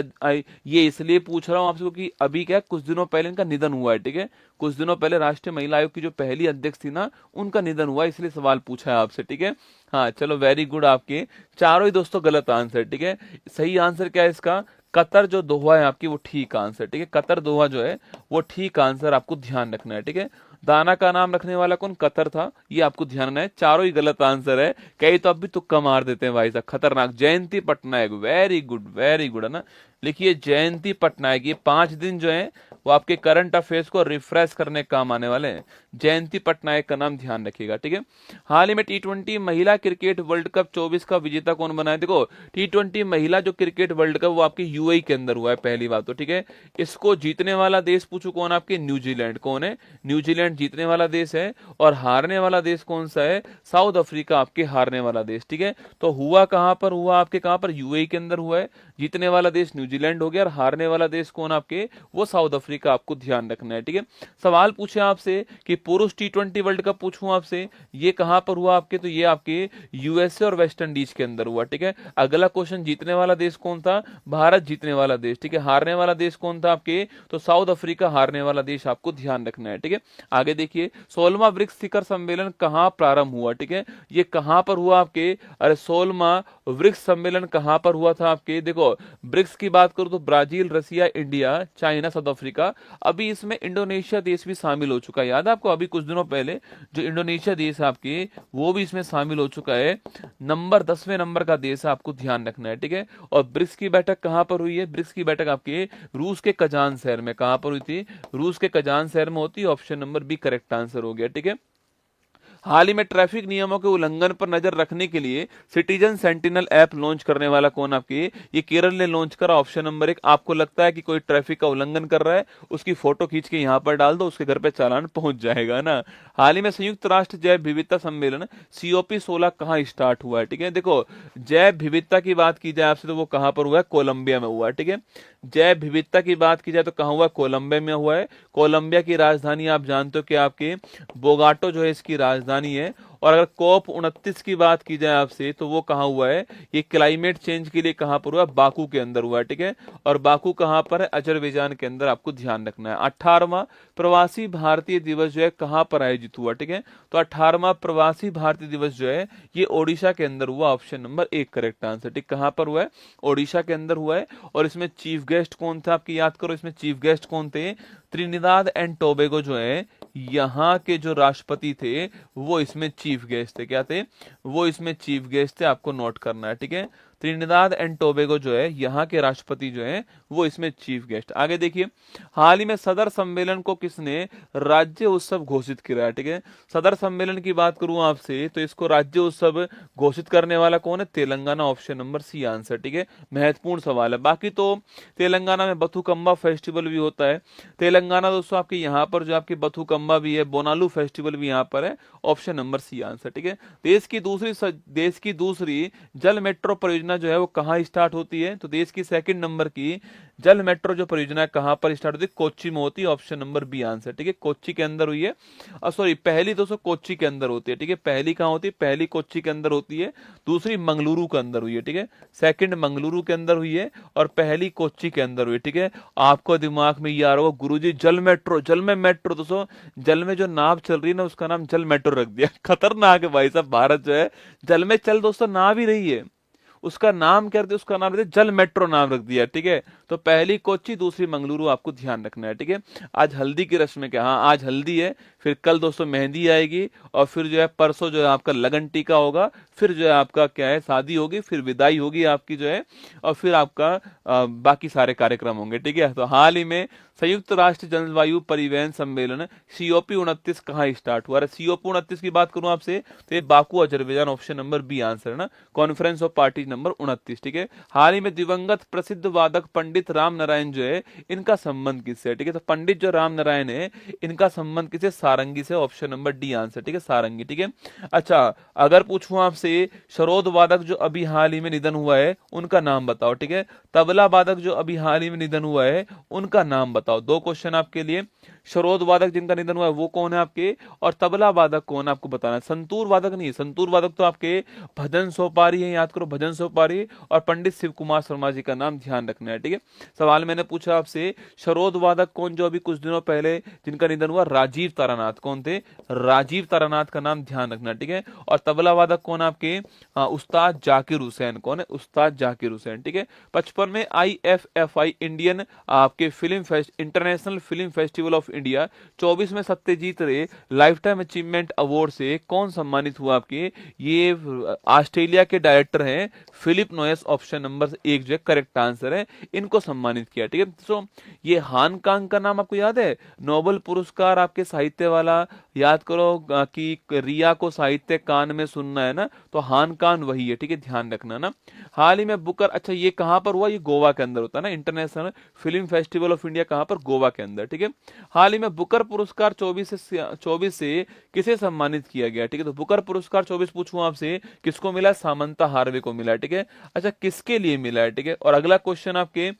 A: ये इसलिए पूछ रहा हूं आपसे क्योंकि अभी क्या कुछ दिनों पहले इनका निधन हुआ है। ठीक है, कुछ दिनों पहले राष्ट्रीय महिला आयोग की जो पहली अध्यक्ष थी ना, उनका निधन हुआ, इसलिए सवाल पूछा है आपसे। ठीक है, हाँ चलो वेरी गुड, आपके चारों ही दोस्तों गलत आंसर। ठीक है, सही आंसर क्या है इसका? कतर जो दोहा है आपकी, वो ठीक आंसर। ठीक है, कतर दोहा जो है वो ठीक आंसर, आपको ध्यान रखना है। ठीक है, दाना का नाम रखने वाला कौन? कतर था, ये आपको ध्यान रखना है। चारों ही गलत आंसर है, कई तो अब भी तुक्का मार देते हैं भाई साहब, खतरनाक। जयंती पटनायक, वेरी गुड है ना। लिखिए जयंती पटनायक, ये 5 दिन जो है वो आपके करंट अफेयर्स को रिफ्रेश करने का काम आने वाले हैं। जयंती पटनायक का नाम ध्यान रखिएगा। ठीक है, हाल ही में T20 महिला क्रिकेट वर्ल्ड कप 24 का विजेता कौन बना है? देखो T20 महिला जो क्रिकेट वर्ल्ड कप वो आपके यूएई के अंदर हुआ है, पहली बात तो। ठीक है, इसको जीतने वाला देश पूछू कौन आपके? न्यूजीलैंड। कौन है? न्यूजीलैंड जीतने वाला देश है। और हारने वाला देश कौन सा है? साउथ अफ्रीका, आपके हारने वाला देश। ठीक है, तो हुआ कहां पर हुआ आपके? कहां पर? यूएई के अंदर हुआ है। जीतने वाला देश न्यूजीलैंड हो गया और हारने वाला देश कौन आपके? वो साउथ अफ्रीका, आपको ध्यान रखना है। ठीक है, सवाल पूछे आपसे कि पुरुष T20 वर्ल्ड कप पूछूं आपसे, ये कहां पर हुआ आपके? तो ये आपके यूएसए और वेस्ट इंडीज के अंदर हुआ। ठीक है, अगला क्वेश्चन, जीतने वाला देश कौन था? भारत जीतने वाला देश। ठीक है, हारने वाला देश कौन था आपके? तो साउथ अफ्रीका, हारने वाला देश, आपको ध्यान रखना है। ठीक है, आगे देखिए 16वां ब्रिक्स शिखर सम्मेलन कहां प्रारंभ हुआ? ठीक है, ये कहां पर हुआ आपके? अरे 16वां ब्रिक्स सम्मेलन कहां पर हुआ था आपके? देखो ब्रिक्स की बात करूं तो ब्राजील, रसिया, इंडिया, चाइना, साउथ अफ्रीका। अभी इसमें इंडोनेशिया देश भी शामिल हो चुका है, याद है आपको? अभी कुछ दिनों पहले जो इंडोनेशिया देश है आपके, वो भी इसमें शामिल हो चुका है। 10वें नंबर का देश है, आपको ध्यान रखना है। ठीक है, और ब्रिक्स की बैठक कहां पर हुई है? ब्रिक्स की बैठक आपके रूस के कजान शहर में, कहां पर हुई थी? रूस के कजान शहर में होती है, option number B correct answer हो गया। ठीक है, हाल ही में ट्रैफिक नियमों के उल्लंघन पर नजर रखने के लिए सिटीजन सेंटिनल ऐप लॉन्च करने वाला कौन आपकी, ये केरल ने लॉन्च करा। Option number 1। आपको लगता है कि कोई ट्रैफिक का उल्लंघन कर रहा है, उसकी फोटो खींच के यहाँ पर डाल दो, उसके घर पे चालान पहुंच जाएगा ना। हाल ही में संयुक्त राष्ट्र जैव विविधता सम्मेलन COP16 कहाँ स्टार्ट हुआ है, ठीक है। देखो जैव विविधता की बात की जाए आपसे तो वो कहाँ पर हुआ है, कोलंबिया में हुआ है, ठीक है। जैव विविधता की बात की जाए तो कहाँ हुआ है, कोलंबिया में हुआ है। कोलंबिया की राजधानी आप जानते हो कि आपके बोगाटो जो है इसकी राजधानी है। और अगर COP29 की बात की जाए आपसे तो वो कहाँ हुआ है, ये क्लाइमेट चेंज के लिए कहाँ पर हुआ है, बाकू के अंदर हुआ है, ठीक है। और बाकू कहाँ पर है, अजरबैजान के अंदर, आपको ध्यान रखना है। 18वां प्रवासी भारतीय दिवस जो है कहाँ पर आयोजित हुआ, ठीक है। तो 18वां प्रवासी भारतीय दिवस जो है ये ओडिशा के अंदर हुआ। ऑप्शन नंबर 1 करेक्ट आंसर, ठीक। कहाँ पर हुआ है, ओडिशा के अंदर हुआ है। और इसमें चीफ गेस्ट कौन था आपकी याद करो, इसमें चीफ गेस्ट कौन थे, त्रिनिदाद एंड टोबैगो जो है यहाँ के जो राष्ट्रपति थे वो इसमें चीफ गेस्ट थे। क्या थे, वो इसमें चीफ गेस्ट थे, आपको नोट करना है, ठीक है। त्रिनिदाद एंड टोबैगो जो है यहाँ के राष्ट्रपति जो है वो इसमें चीफ गेस्ट। आगे देखिए, हाल ही में सदर सम्मेलन को किसने राज्य उत्सव घोषित किया है, ठीक है। सदर सम्मेलन की बात करूं आपसे तो इसको राज्य उत्सव घोषित करने वाला कौन है, Telangana. Option number C answer, ठीक है। महत्वपूर्ण सवाल है। बाकी तो तेलंगाना में बथुकम्मा फेस्टिवल भी होता है। तेलंगाना दोस्तों आपके यहाँ पर जो आपकी बथुकम्मा भी है, बोनालू फेस्टिवल भी यहाँ पर है। ऑप्शन नंबर C आंसर, ठीक है। देश की दूसरी जल मेट्रो परियोजना जो है वो कहाँ स्टार्ट होती है, तो देश की सेकंड नंबर की जल मेट्रो जो परियोजना है कहाँ पर स्टार्ट होती है, कोच्चि में होती है। ऑप्शन नंबर B आंसर, ठीक है। कोच्चि के अंदर हुई है, सॉरी पहली दोस्तों कोच्चि के अंदर होती है, ठीक है। पहली कहाँ होती है, पहली कोच्चि के अंदर होती है, दूसरी मंगलुरु के अंदर हुई है, ठीक है। सेकंड मंगलुरु के अंदर हुई है और पहली कोच्चि के अंदर हुई है, ठीक है। आपको दिमाग में ये आ रहा होगा गुरुजी जल मेट्रो, जल में मेट्रो, दोस्तों जल में जो नाव चल रही है ना उसका नाम जल मेट्रो रख दिया। खतरनाक है भाई साहब, भारत जो है जल में चल दोस्तों नाव ही रही है, उसका नाम क्या, उसका नाम जल मेट्रो नाम रख दिया, ठीक है। तो पहली कोच्चि दूसरी मंगलुरु, आपको ध्यान रखना है, ठीक है। आज हल्दी की रस्म है क्या, हाँ आज हल्दी है, फिर कल दोस्तों मेहंदी आएगी और फिर जो है परसों जो है आपका लगन टीका होगा, फिर जो है आपका क्या है शादी होगी, फिर विदाई होगी आपकी जो है, और फिर आपका बाकी सारे कार्यक्रम होंगे, ठीक है। तो हाल ही में संयुक्त राष्ट्र जलवायु परिवहन सम्मेलन COP29 कहाँ स्टार्ट हुआ है। COP29 की बात करूं आपसे तो ये Baku Azerbaijan, option number B answer है ना, कॉन्फ्रेंस ऑफ पार्टी नंबर 29, ठीक है। हाल ही में दिवंगत प्रसिद्ध वादक पंडित राम नारायण जो है इनका संबंध किससे है, ठीक है। तो पंडित जो राम नारायण है इनका संबंध किसे, सारंगी से। ऑप्शन नंबर D आंसर, ठीक है, सारंगी, ठीक है। अच्छा अगर पूछूं आपसे सरोद वादक जो अभी हाल ही में निधन हुआ है उनका नाम बताओ, ठीक है। तबला वादक जो अभी हाल ही में निधन हुआ है उनका नाम बताओ। दो क्वेश्चन आपके लिए, सरोद वादक जिनका निधन हुआ है वो कौन है आपके, और तबला वादक कौन है आपको बताना है। संतूर वादक नहीं, संतूर वादक तो आपके भजन सोपारी है, याद करो भजन सोपारी, और पंडित शिव कुमार शर्मा जी का नाम ध्यान रखना है, ठीक है। सवाल मैंने पूछा आपसे सरोद वादक कौन जो अभी कुछ दिनों पहले जिनका निधन हुआ, राजीव तारानाथ, कौन थे, राजीव तारानाथ का नाम ध्यान रखना, ठीक है। और तबला वादक कौन आपके, उस्ताद जाकिर हुसैन, कौन है, उस्ताद जाकिर हुसैन, ठीक है। 55 में IFFI इंडियन आपके film fest international film festival of India 24 में सत्यजीत रे लाइफ टाइम अचीवमेंट अवार्ड से कौन सम्मानित हुआ आपके, ये ऑस्ट्रेलिया के डायरेक्टर हैं फिलिप नोयस। ऑप्शन नंबर 1 जो है करेक्ट आंसर है, इनको सम्मानित किया, ठीक है। तो ये हान कांग का नाम आपको याद है, नोबेल पुरस्कार आपके साहित्य वाला, याद करो कि रिया को साहित्य कान में सुनना है ना, तो हान कान वही है, ठीक है, ध्यान रखना ना। हाल ही में बुकर, अच्छा ये कहां पर हुआ, ये गोवा के अंदर होता है ना, international film festival of India कहां पर, गोवा के अंदर, ठीक है। हाल ही में बुकर पुरस्कार 24 से किसे सम्मानित किया गया, ठीक है। तो बुकर पुरस्कार 24 पूछूं आपसे किसको मिला, सामंता हार्वे को मिला, ठीक है। अच्छा किसके लिए मिला है, ठीक है। और अगला क्वेश्चन आपके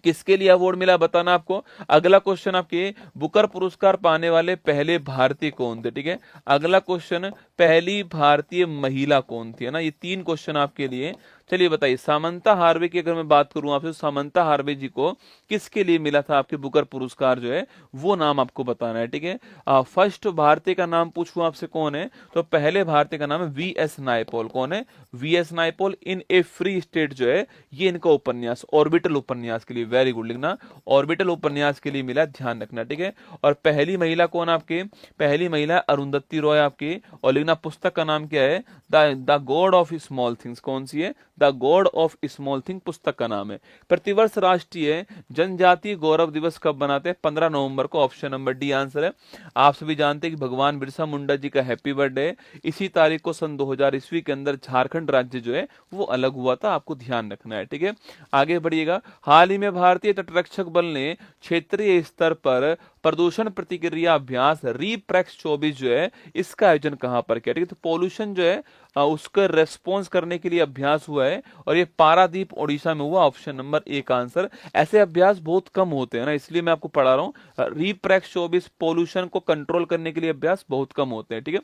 A: किसके लिए अवार्ड मिला बताना आपको। अगला क्वेश्चन आपके बुकर पुरस्कार पाने वाले पहले भारतीय कौन थे, ठीक है। अगला क्वेश्चन पहली भारतीय महिला कौन थी, है ना। ये 3 क्वेश्चन आपके लिए। चलिए बताइए, सामंता हार्वे की अगर मैं बात करूं आपसे, सामंता हार्वे जी को किसके लिए मिला था आपके बुकर पुरस्कार जो है, वो नाम आपको बताना है, ठीक है। फर्स्ट भारतीय का नाम पूछूं आपसे कौन है, तो पहले भारतीय का नाम है VS नायपॉल, कौन है, VS नायपॉल इन ए फ्री स्टेट जो है ये इनका उपन्यास, ऑर्बिटल उपन्यास के लिए, वेरी गुड लिखना, ऑर्बिटल उपन्यास के लिए मिला, ध्यान रखना, ठीक है। और पहली महिला कौन आपके, पहली महिला अरुंधति रॉय आपकी, और लिखना पुस्तक का नाम क्या है, the God of small things, कौन सी है, the God of small thing पुस्तक का नाम है। प्रतिवर्ष राष्ट्रीय जनजातीय गौरव दिवस कब मनाते हैं? 15 नवंबर को, ऑप्शन नंबर डी आंसर है। आप सभी जानते हैं कि भगवान बिरसा मुंडा जी का हैप्पी बर्थडे है। इसी तारीख को सन 2000 ईस्वी के अंदर झारखंड राज्य जो है वो अलग हुआ था, आपको ध्यान रखना है, ठीक है। आगे बढ़िएगा। हाल ही में भारतीय तटरक्षक बल ने क्षेत्रीय स्तर पर प्रदूषण प्रतिक्रिया अभ्यास रीप्रैक्स 24 जो है इसका आयोजन कहां पर किया? ठीक है, तो पोल्यूशन जो है उसका रेस्पॉन्स करने के लिए अभ्यास हुआ है और ये पारादीप ओडिशा में हुआ, ऑप्शन नंबर ए का आंसर। ऐसे अभ्यास बहुत कम होते हैं ना, इसलिए मैं आपको पढ़ा रहा हूँ। रीप्रैक्स 24 पोल्यूशन को कंट्रोल करने के लिए अभ्यास बहुत कम होते हैं, ठीक है।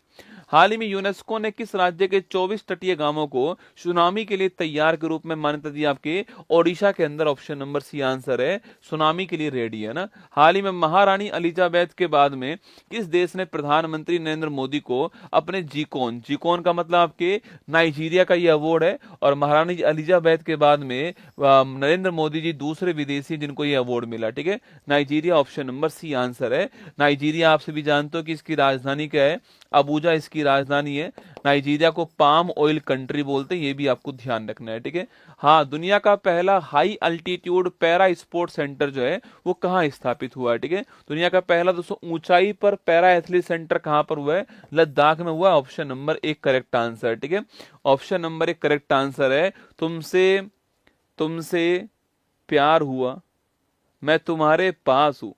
A: हाल ही में यूनेस्को ने किस राज्य के 24 तटीय गांवों को सुनामी के लिए तैयार के रूप में मान्यता दी? आपके ओडिशा के अंदर, ऑप्शन नंबर सी आंसर है, सुनामी के लिए रेडी है ना। हाल ही में महारानी एलिजाबेथ के बाद में किस देश ने प्रधानमंत्री नरेंद्र मोदी को अपने जीकोन का मतलब आपके नाइजीरिया का ये अवार्ड है, और महारानी एलिजाबेथ के बाद में नरेंद्र मोदी जी दूसरे विदेशी जिनको ये अवार्ड मिला, ठीक है। Nigeria, option number C answer है। नाइजीरिया आप सभी जानते हो कि इसकी राजधानी क्या है? अबूजा इसकी राजधानी है। नाइजीरिया को पाम ऑयल कंट्री बोलते हैं, ये भी आपको ध्यान रखना है, ठीक है। हाँ, दुनिया का पहला high altitude para sport centre जो है वो कहाँ स्थापित हुआ है? ठीक है, दुनिया का पहला दोस्तों ऊंचाई पर पैरा एथलीट सेंटर कहां पर हुआ है? लद्दाख में हुआ, ऑप्शन नंबर एक करेक्ट आंसर, ठीक है। ऑप्शन नंबर एक करेक्ट आंसर है। तुमसे तुमसे प्यार हुआ, मैं तुम्हारे पास हूं,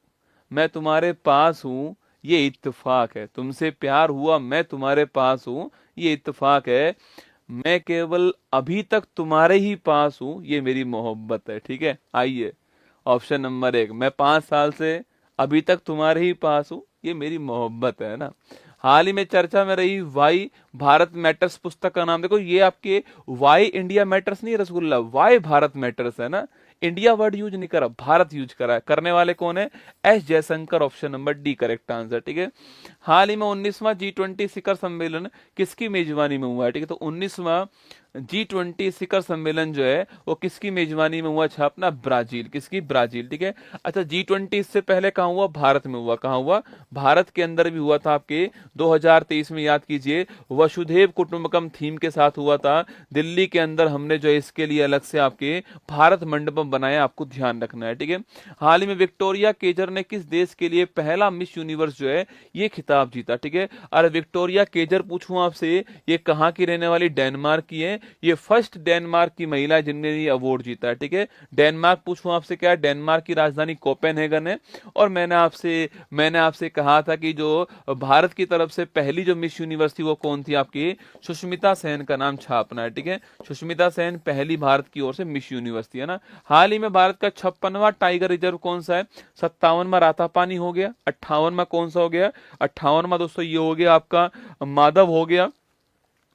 A: मैं तुम्हारे पास हूं, ये इत्तेफाक है। तुमसे प्यार हुआ, मैं तुम्हारे पास हूं, ये इत्तेफाक है। मैं केवल अभी तक तुम्हारे ही पास हूं, ये मेरी मोहब्बत है, ठीक है। आइए, ऑप्शन नंबर एक, मैं 5 साल से अभी तक तुम्हारे ही पास हूं, ये मेरी मोहब्बत है ना। हाल ही में चर्चा में रही वाई भारत मैटर्स पुस्तक का नाम देखो, ये आपके वाई इंडिया मैटर्स नहीं रसगुल्ला, वाई भारत मैटर्स है ना। इंडिया वर्ड यूज नहीं करा, भारत यूज करा है। करने वाले कौन है? S Jaishankar, option number D correct answer, ठीक है। हाल ही में 19वां G20 शिखर सम्मेलन किसकी मेजबानी में हुआ है? ठीक है, तो 19वां G20 शिखर सम्मेलन जो है वो किसकी मेजबानी में हुआ? छापना ब्राजील, किसकी? ब्राजील, ठीक है। अच्छा, G20 इससे पहले कहां हुआ? भारत में हुआ। कहां हुआ? भारत के अंदर भी हुआ था आपके 2023 में, याद कीजिए, वसुधैव कुटुंबकम थीम के साथ हुआ था। दिल्ली के अंदर हमने जो है इसके लिए अलग से आपके भारत मंडपम बनाया, आपको ध्यान रखना है, ठीक है। हाल ही में विक्टोरिया केजर ने किस देश के लिए पहला मिस यूनिवर्स जो है ये खिताब जीता? ठीक है, अरे विक्टोरिया केजर पूछूं आपसे, ये कहां की रहने वाली? डेनमार्क की है। ये फर्स्ट डेनमार्क की महिला जिनने ये अवार्ड जीता है, ठीक है। डेनमार्क पूछूं आपसे क्या है? डेनमार्क की राजधानी कोपेनहेगन है। और मैंने आपसे कहा था कि जो भारत की तरफ से पहली जो मिस यूनिवर्स थी वो कौन थी? आपकी सुष्मिता सेन का नाम छापना है, ठीक है। सुष्मिता सेन पहली भारत की ओर से मिस यूनिवर्स थी, है ना। हाल ही में भारत का 56वां टाइगर रिजर्व कौन सा है? 57वां रातापानी हो गया। 58वां कौन सा हो गया? 58वां दोस्तों ये हो गया आपका माधव हो गया।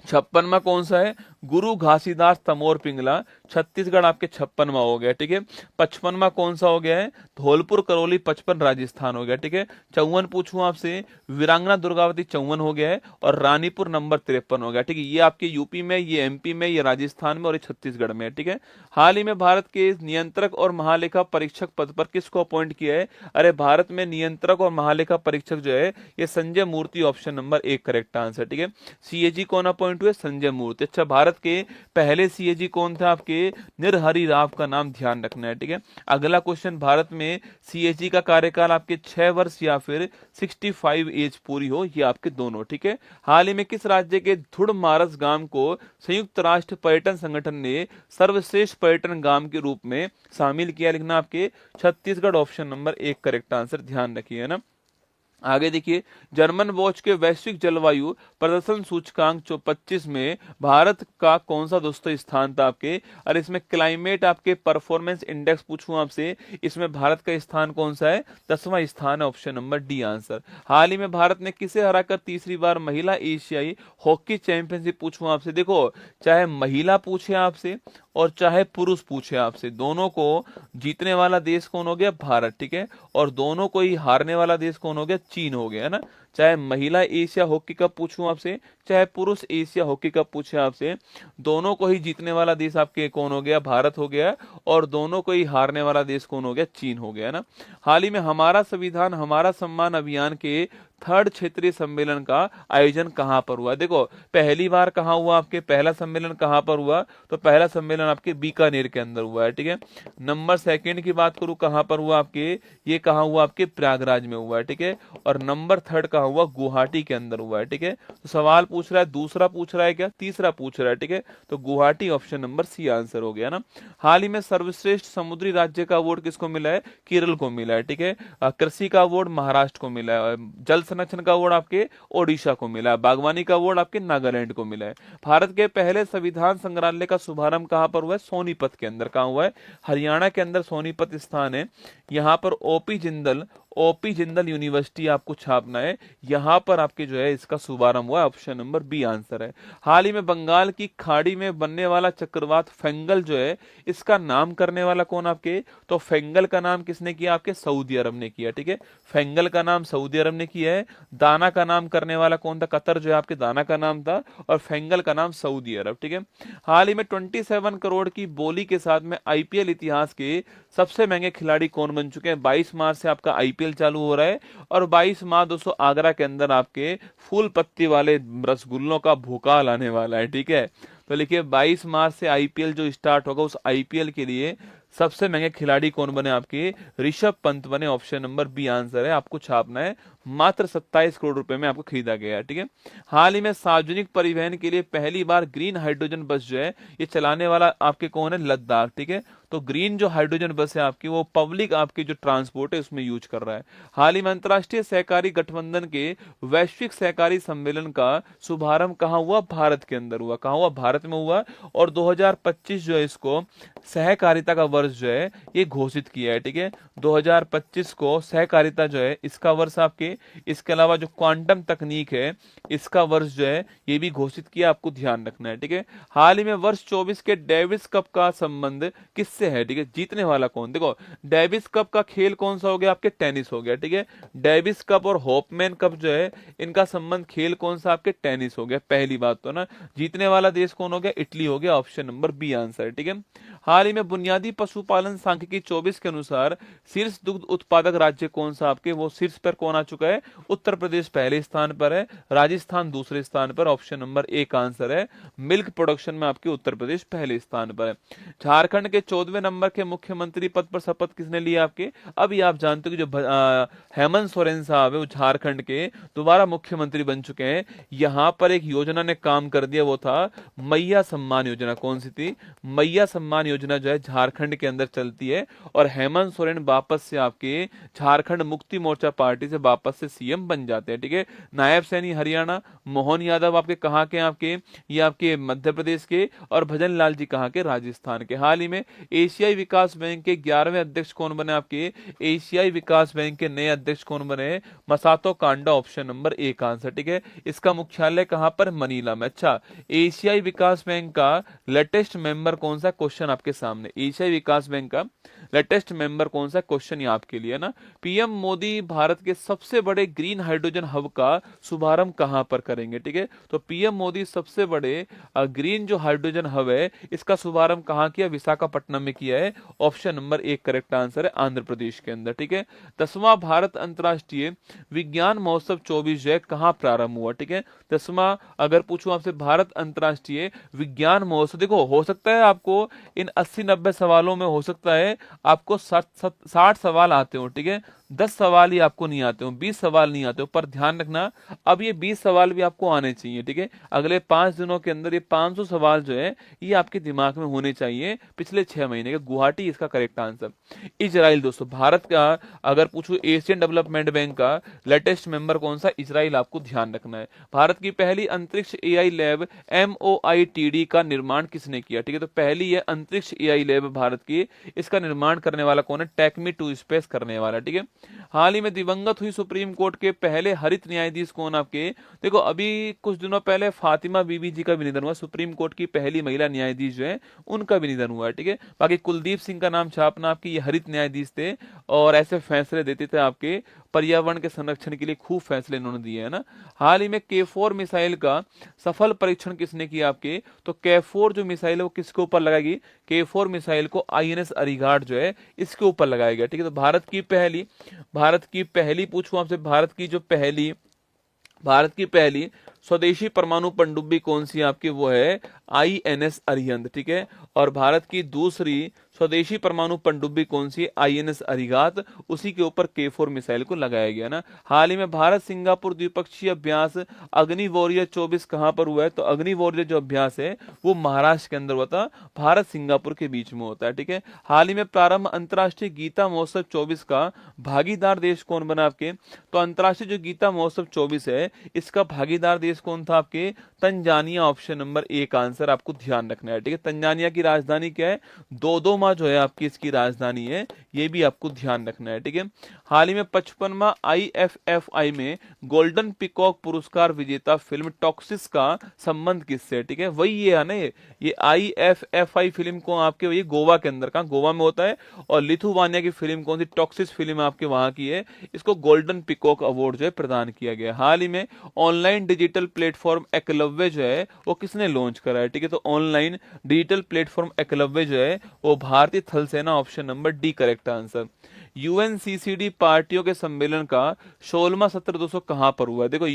A: 56वां कौन सा है? गुरु घासीदास तमोर पिंगला, छत्तीसगढ़ आपके 56वां हो गया, ठीक है। 55वां कौन सा हो गया है? धौलपुर करौली 55 राजस्थान हो गया, ठीक है। 54 पूछूं आपसे, वीरांगना दुर्गावती 54 हो गया है, और रानीपुर नंबर 53 हो गया, ठीक है। ये आपके यूपी में, ये एमपी में, ये राजस्थान में, और ये छत्तीसगढ़ में है, ठीक है। हाल ही में भारत के नियंत्रक और महालेखा परीक्षक पद पर किसको अपॉइंट किया है? अरे भारत में नियंत्रक और महालेखा परीक्षक जो है ये संजय मूर्ति, ऑप्शन नंबर एक करेक्ट आंसर, ठीक है। सीएजी कौन अपॉइंट हुए? संजय मूर्ति। अच्छा, भारत के पहले सीएजी कौन था? आपके नरहरि राव का नाम ध्यान रखना है, ठीक है। अगला क्वेश्चन, भारत में सीएजी का कार्यकाल आपके 6 वर्ष या फिर 65 एज पूरी हो, ये आपके दोनों, ठीक है। हाल ही में किस राज्य के धुड़ मारस गांव को संयुक्त राष्ट्र पर्यटन संगठन ने सर्वश्रेष्ठ पर्यटन गांव के रूप में शामिल किया? लिखना आपके छत्तीसगढ़, ऑप्शन नंबर एक करेक्ट आंसर, ध्यान रखिए ना। आगे देखिए, जर्मन वॉच के वैश्विक जलवायु प्रदर्शन सूचकांक 25 में भारत का कौन सा दोस्तों स्थान था आपके? और इसमें क्लाइमेट आपके परफॉर्मेंस इंडेक्स पूछूं आपसे, इसमें भारत का स्थान कौन सा है? 10वां स्थान है, ऑप्शन नंबर डी आंसर। हाल ही में भारत ने किसे हराकर तीसरी बार महिला एशियाई हॉकी चैंपियनशिप पूछूं आपसे? देखो, चाहे महिला पूछे आपसे और चाहे पुरुष पूछे आपसे, दोनों को जीतने वाला देश कौन हो गया? भारत, ठीक है। और दोनों को ही हारने वाला देश कौन हो गया? चीन हो गया, है ना। चाहे महिला एशिया हॉकी कप पूछूं आपसे, चाहे पुरुष एशिया हॉकी कप पूछे आपसे, दोनों को ही जीतने वाला देश आपके कौन हो गया? भारत हो गया। और दोनों को ही हारने वाला देश कौन हो गया? चीन हो गया, है ना। हाल ही में हमारा संविधान हमारा सम्मान अभियान के थर्ड क्षेत्रीय सम्मेलन का आयोजन कहां पर हुआ? देखो पहली बार कहां हुआ आपके, पहला सम्मेलन कहां पर हुआ? तो पहला सम्मेलन आपके बीकानेर के अंदर हुआ है, ठीक है। नंबर सेकंड की बात करूं कहां पर हुआ आपके, ये कहां हुआ आपके, प्रयागराज में हुआ है, ठीक है। और नंबर थर्ड कहां हुआ? गुवाहाटी के अंदर हुआ है, ठीक है। तो सवाल पूछ रहा है, दूसरा पूछ रहा है क्या, तीसरा पूछ रहा है, ठीक है। तो Guwahati option number C answer हो गया ना। हाल ही में सर्वश्रेष्ठ समुद्री राज्य का अवार्ड किसको मिला है? केरल को मिला है, ठीक है। कृषि का अवार्ड महाराष्ट्र को मिला है, जल संरक्षण का अवार्ड आपके ओडिशा को मिला है, बागवानी का अवार्ड आपके नागालैंड को मिला है। भारत के पहले संविधान संग्रहालय का शुभारंभ कहां पर हुआ है? सोनीपत के अंदर। कहां हुआ है? हरियाणा के अंदर सोनीपत स्थान है। यहाँ पर ओपी जिंदल यूनिवर्सिटी आपको छापना है, यहां पर आपके जो है इसका शुभारंभ हुआ है, ऑप्शन नंबर बी आंसर है। हाल ही में बंगाल की खाड़ी में बनने वाला चक्रवात फेंगल जो है, इसका नाम करने वाला कौन आपके? तो फेंगल का नाम किसने किया आपके? सऊदी अरब ने किया, ठीक है। फेंगल का नाम सऊदी अरब ने किया है। दाना का नाम करने वाला कौन था? कतर जो है आपके दाना का नाम था, और फेंगल का नाम सऊदी अरब, ठीक है। हाल ही में 27 करोड़ की बोली के साथ में आईपीएल इतिहास के सबसे महंगे खिलाड़ी कौन बन चुके हैं? 22 मार्च से आपका आईपीएल चालू हो रहा है, और 22 मार्च दोस्तों आगरा के अंदर आपके फूल पत्ती वाले रसगुल्लों का भूकाल आने वाला है, ठीक है। तो लिखिए 22 मार्च से आईपीएल जो स्टार्ट होगा, उस आईपीएल के लिए सबसे महंगे खिलाड़ी कौन बने आपके? ऋषभ पंत बने, ऑप्शन नंबर बी आंसर है। आपको छापना है, मात्र 27 करोड़ रुपए में आपको खरीदा गया है, ठीक है। हाल ही में सार्वजनिक परिवहन के लिए पहली बार ग्रीन हाइड्रोजन बस जो है, ये चलाने वाला आपके कौन है? लद्दाख, ठीक है। तो ग्रीन जो हाइड्रोजन बस है आपकी, वो पब्लिक आपकी जो ट्रांसपोर्ट है उसमें यूज कर रहा है। हाल ही में अंतर्राष्ट्रीय सहकारी गठबंधन के वैश्विक सहकारी सम्मेलन का शुभारंभ कहां हुआ? भारत के अंदर हुआ। कहां हुआ? भारत में हुआ। और 2025 जो है इसको सहकारिता का वर्ष जो है ये घोषित किया है, ठीक है। 2025 को सहकारिता जो है इसका वर्ष आपके, इसके अलावा जो क्वांटम तकनीक है इसका वर्ष जो है ये भी घोषित किया, आपको ध्यान रखना है, ठीक है। हाल ही में वर्ष 24 के डेविस कप का संबंध किससे है? ठीक है, जीतने वाला कौन? देखो डेविस कप का खेल कौन सा हो गया आपके? टेनिस हो गया, ठीक है। डेविस कप और होपमैन कप जो है इनका संबंध खेल कौन सा आपके? टेनिस हो गया, पहली बात तो ना। जीतने वाला देश कौन हो गया? इटली हो गया, ऑप्शन नंबर बी आंसर है, ठीक है। हाल ही में बुनियादी पशुपालन सांख्यिकी 24 के अनुसार शीर्ष दुग्ध उत्पादक राज्य कौन सा आपके? वो शीर्ष पर कौन आ चुका है? उत्तर प्रदेश पहले स्थान पर है, राजस्थान दूसरे स्थान पर, ऑप्शन नंबर ए का आंसर है। मिल्क प्रोडक्शन में आपके उत्तर प्रदेश पहले स्थान पर है। झारखंड के 14वें नंबर के मुख्यमंत्री पद पर शपथ किसने लिया आपके? अभी आप जानते हो कि जो हेमंत सोरेन साहब है वो झारखंड के दोबारा मुख्यमंत्री बन चुके हैं। यहां पर एक योजना ने काम कर दिया, वो था मैया सम्मान योजना। कौन सी थी? मैया सम्मान योजना जो है झारखंड के अंदर चलती है, और हेमंत सोरेन वापस से आपके झारखंड मुक्ति मोर्चा पार्टी से वापस से सीएम बन जाते हैं, ठीक है। नायब सैनी हरियाणा, मोहन यादव आपके कहां के? आपके ये आपके मध्य प्रदेश के, और भजन लाल जी कहां के? राजस्थान के। हाल ही में एशियाई विकास बैंक के 11वें अध्यक्ष कौन बने आपके? एशियाई विकास बैंक के नए अध्यक्ष कौन बने? मसातो कांडा, ऑप्शन नंबर ए का आंसर, ठीक है। इसका मुख्यालय कहां पर? मनीला में। अच्छा, एशियाई विकास बैंक का लेटेस्ट मेंबर कौन सा? क्वेश्चन आपके सामने, एशियाई विकास बैंक का लेटेस्ट मेंबर कौन सा? क्वेश्चन ये आपके लिए ना। पीएम मोदी भारत के सबसे बड़े ग्रीन हाइड्रोजन हब का शुभारंभ कहां पर करेंगे? ठीक है, तो पीएम मोदी सबसे बड़े ग्रीन जो हाइड्रोजन हब है इसका शुभारंभ कहां किया? विशाखापट्टनम में किया है, ऑप्शन नंबर एक करेक्ट आंसर है, आंध्र प्रदेश के अंदर, ठीक है। 10वां भारत अंतर्राष्ट्रीय विज्ञान महोत्सव 24 जो है कहां प्रारंभ हुआ? ठीक है, 10वां अगर पूछूं आपसे भारत अंतर्राष्ट्रीय विज्ञान महोत्सव, देखो हो सकता है आपको इन 80-90 सवालों में हो सकता है आपको 60 सवाल आते हो, ठीक है, 10 सवाल ही आपको नहीं आते हो, 20 सवाल नहीं आते हो, पर ध्यान रखना अब ये 20 सवाल भी आपको आने चाहिए, ठीक है। अगले 5 दिनों के अंदर ये 500 सवाल जो है ये आपके दिमाग में होने चाहिए पिछले 6 महीने के। गुवाहाटी इसका करेक्ट आंसर। इजराइल दोस्तों भारत का अगर पूछो एशियन डेवलपमेंट बैंक का लेटेस्ट मेंबर कौन सा? इजराइल आपको ध्यान रखना है। भारत की पहली अंतरिक्ष एआई लैब MOITD का निर्माण किसने किया? ठीक है, तो पहली है अंतरिक्ष एआई लैब भारत की, इसका निर्माण करने वाला कौन है? टेकमी टू स्पेस करने वाला, ठीक है। हाल ही में दिवंगत हुई सुप्रीम कोर्ट के पहले हरित न्यायाधीश कौन आपके? देखो अभी कुछ दिनों पहले फातिमा बीबी जी का भी निधन हुआ, सुप्रीम कोर्ट की पहली महिला न्यायाधीश जो है उनका भी निधन हुआ है, ठीक है। बाकी कुलदीप सिंह का नाम छापना, आपके ये हरित न्यायाधीश थे और ऐसे फैसले देते थे आपके पर्यावरण के संरक्षण के लिए, खूब फैसले इन्होंने दिए है ना। हाल ही में K4 मिसाइल का सफल परीक्षण किसने किया आपके? तो K4 जो मिसाइल है वो किसके ऊपर लगाएगी? K4 मिसाइल को INS अरिघाट जो है इसके ऊपर लगाया गया, ठीक है। तो भारत की पहली पूछूं आपसे, भारत की जो पहली भारत की पहली स्वदेशी परमाणु पनडुब्बी कौन सी है आपकी, वो है INS अरिहंत, ठीक है। और भारत की दूसरी स्वदेशी परमाणु पनडुब्बी कौन सी, INS अरिहंत, उसी के ऊपर K4 मिसाइल को लगाया गया ना। हाल ही में भारत सिंगापुर द्विपक्षीय अभ्यास अग्नि वॉरियर 24 कहां पर हुआ है, तो अग्नि वॉरियर जो अभ्यास है वो महाराष्ट्र के अंदर हुआ था, भारत सिंगापुर के बीच में होता है, ठीक है। हाल ही में प्रारंभ अंतर्राष्ट्रीय गीता महोत्सव 24 का भागीदार देश कौन बना आपके, तो अंतर्राष्ट्रीय जो गीता महोत्सव 24 है इसका भागीदार देश कौन था आपके, तंजानिया, ऑप्शन नंबर ए का आंसर आपको ध्यान रखना है, ठीक है। तंजानिया की राजधानी क्या है, दोदोमा जो है आपकी इसकी राजधानी है, ये भी आपको ध्यान रखना है, ठीक है। हाल ही में 55वां IFFI में गोल्डन पिकॉक पुरस्कार विजेता फिल्म टॉक्सिस का संबंध किससे है, ठीक है। वही ये है ना, ये IFFI फिल्म को आपके वही गोवा के अंदर का, गोवा में होता है, और लिथुआनिया की फिल्म कौन सी, टॉक्सिस फिल्म आपके वहां की है, इसको गोल्डन पिकॉक अवार्ड जो है प्रदान किया गया। हाल ही में ऑनलाइन डिजिटल प्लेटफॉर्म एकलव्य जो है वो किसने लॉन्च करा है, ठीक है। तो ऑनलाइन डिजिटल प्लेटफॉर्म एकलव्य जो है वो भारतीय थल सेना, option number D correct answer. UNCCD पार्टियों के सम्मेलन का 16वां सत्र दोस्तों कहां पर हुआ है, देखो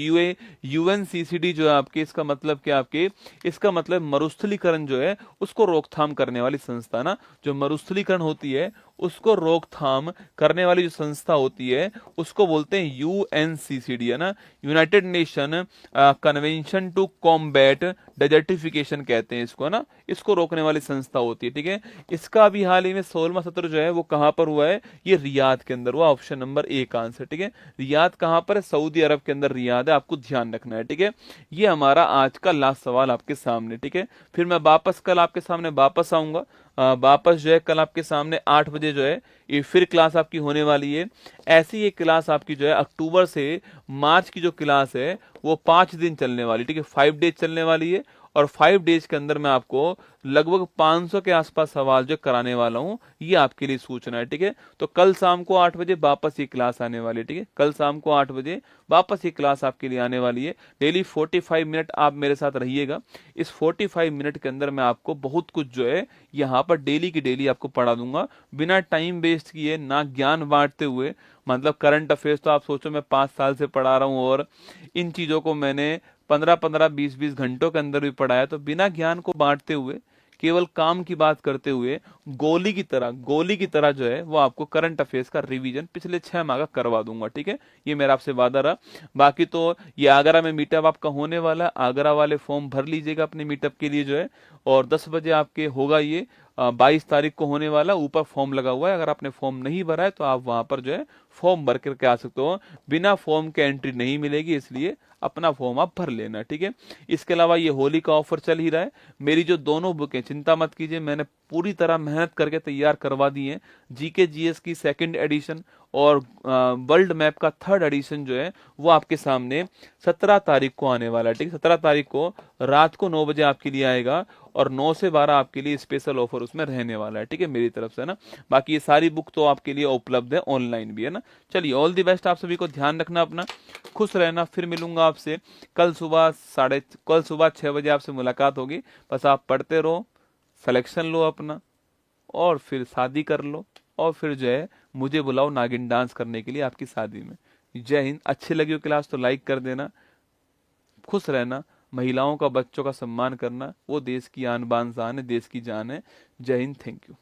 A: UNCCD जो है आपके, इसका मतलब क्या आपके, इसका मतलब मरुस्थलीकरण जो है उसको रोकथाम करने वाली संस्था ना, जो मरुस्थलीकरण होती है उसको रोकथाम करने वाली जो संस्था होती है उसको बोलते हैं UNCCD, है ना, united nation convention to combat desertification कहते हैं इसको, है ना, इसको रोकने वाली संस्था होती है, ठीक है। इसका अभी हाल ही में 16वां सत्र जो है वो कहां पर हुआ है, ये रियाद के अंदर हुआ, ऑप्शन नंबर ए का आंसर, ठीक है। रियाद कहां पर है, सऊदी अरब के अंदर रियाद है, आपको ध्यान रखना है, ठीक है। ये हमारा आज का लास्ट सवाल आपके सामने, ठीक है। फिर मैं वापस कल आपके सामने वापस आऊंगा, वापस जो है कल आपके सामने 8 बजे जो है ये फिर क्लास आपकी होने वाली है। ऐसी ये क्लास आपकी जो है अक्टूबर से मार्च की जो क्लास है वो 5 दिन चलने वाली, ठीक है, 5 डेज चलने वाली है। और 5 डेज के अंदर मैं आपको लगभग 500 के आसपास सवाल जो कराने वाला हूं, ये आपके लिए सूचना है, ठीक है। तो कल शाम को 8 बजे वापस ये क्लास आने वाली है, ठीक है। कल शाम को 8 बजे वापस ये क्लास आपके लिए आने वाली है। डेली 45 मिनट आप मेरे साथ रहिएगा। इस 45 मिनट के अंदर मैं आपको बहुत कुछ जो है यहाँ पर डेली की डेली आपको पढ़ा दूंगा, बिना टाइम वेस्ट किए, ना ज्ञान बांटते हुए। मतलब करंट अफेयर्स तो आप सोचो मैं 5 साल से पढ़ा रहा हूँ और इन चीजों को मैंने 15-15, 20-20 घंटों के अंदर भी पढ़ाया, तो बिना ज्ञान को बांटते हुए, केवल काम की बात करते हुए, गोली की तरह जो है वो आपको करंट अफेयर्स का रिवीजन पिछले 6 माह का करवा दूंगा, ठीक है। ये मेरा आपसे वादा रहा। बाकी तो ये आगरा में मीटअप आपका होने वाला, आगरा वाले फॉर्म भर लीजिएगा अपने मीटअप के लिए जो है, और 10 बजे आपके होगा ये, 22 तारीख को होने वाला, ऊपर फॉर्म लगा हुआ है। अगर आपने फॉर्म नहीं भरा है तो आप वहां पर जो है फॉर्म भर करके आ सकते हो, बिना फॉर्म के एंट्री नहीं मिलेगी, इसलिए अपना फॉर्म आप भर लेना, ठीक है। इसके अलावा ये होली का ऑफर चल ही रहा है। मेरी जो दोनों बुकें, चिंता मत कीजिए, मैंने पूरी तरह मेहनत करके तैयार करवा दी है। GK GS की 2nd एडिशन और वर्ल्ड मैप का 3rd एडिशन जो है वो आपके सामने 17 तारीख को आने वाला है, ठीक है। 17 तारीख को रात को 9 बजे आपके लिए आएगा, और 9 से 12 आपके लिए स्पेशल ऑफर उसमें रहने वाला है, ठीक है, मेरी तरफ से ना। बाकी ये सारी बुक तो आपके लिए उपलब्ध है, ऑनलाइन भी है ना। चलिए, ऑल दी बेस्ट, आप सभी को ध्यान रखना अपना, खुश रहना। फिर मिलूंगा आपसे कल सुबह 6 बजे आपसे मुलाकात होगी। बस आप पढ़ते रहो, सिलेक्शन लो अपना, और फिर शादी कर लो, और फिर जो है मुझे बुलाओ नागिन डांस करने के लिए आपकी शादी में। जय हिंद। अच्छी लगी हो क्लास तो लाइक कर देना। खुश रहना, महिलाओं का, बच्चों का सम्मान करना, वो देश की आन बान शान है, देश की जान है। जय हिंद, थैंक यू।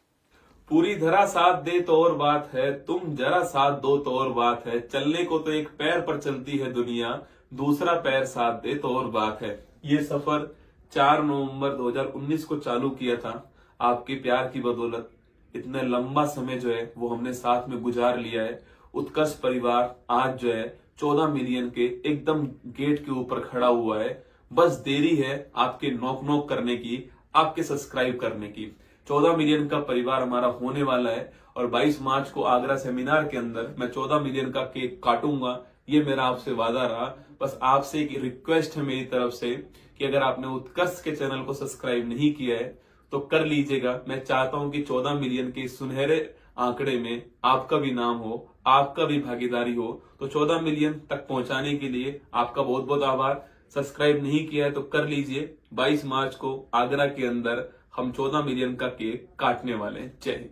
B: पूरी धरा साथ दे तो और बात है, तुम जरा साथ दो तो और बात है। चलने को तो एक पैर पर चलती है दुनिया, दूसरा पैर साथ दे तो और बात है। ये सफर 4 नवंबर 2019 को चालू किया था, आपके प्यार की बदौलत। इतना लंबा समय जो है वो हमने साथ में गुजार लिया है। उत्कर्ष परिवार आज जो है 14 मिलियन के एकदम गेट के ऊपर खड़ा हुआ है। बस देरी है आपके नॉक नॉक करने की, आपके सब्सक्राइब करने की। 14 मिलियन का परिवार हमारा होने वाला है, और 22 मार्च को आगरा सेमिनार के अंदर मैं 14 मिलियन का केक काटूंगा। ये मेरा आपसे वादा रहा। बस आपसे एक रिक्वेस्ट है मेरी तरफ से कि अगर आपने उत्कर्ष के चैनल को सब्सक्राइब नहीं किया है तो कर लीजिएगा। मैं चाहता हूं कि 14 मिलियन के सुनहरे आंकड़े में आपका भी नाम हो, आपका भी भागीदारी हो। तो 14 मिलियन तक पहुंचाने के लिए आपका बहुत बहुत आभार। सब्सक्राइब नहीं किया है तो कर लीजिए। 22 मार्च को आगरा के अंदर हम 14 मिलियन का केक काटने वाले हैं। जय हिंद।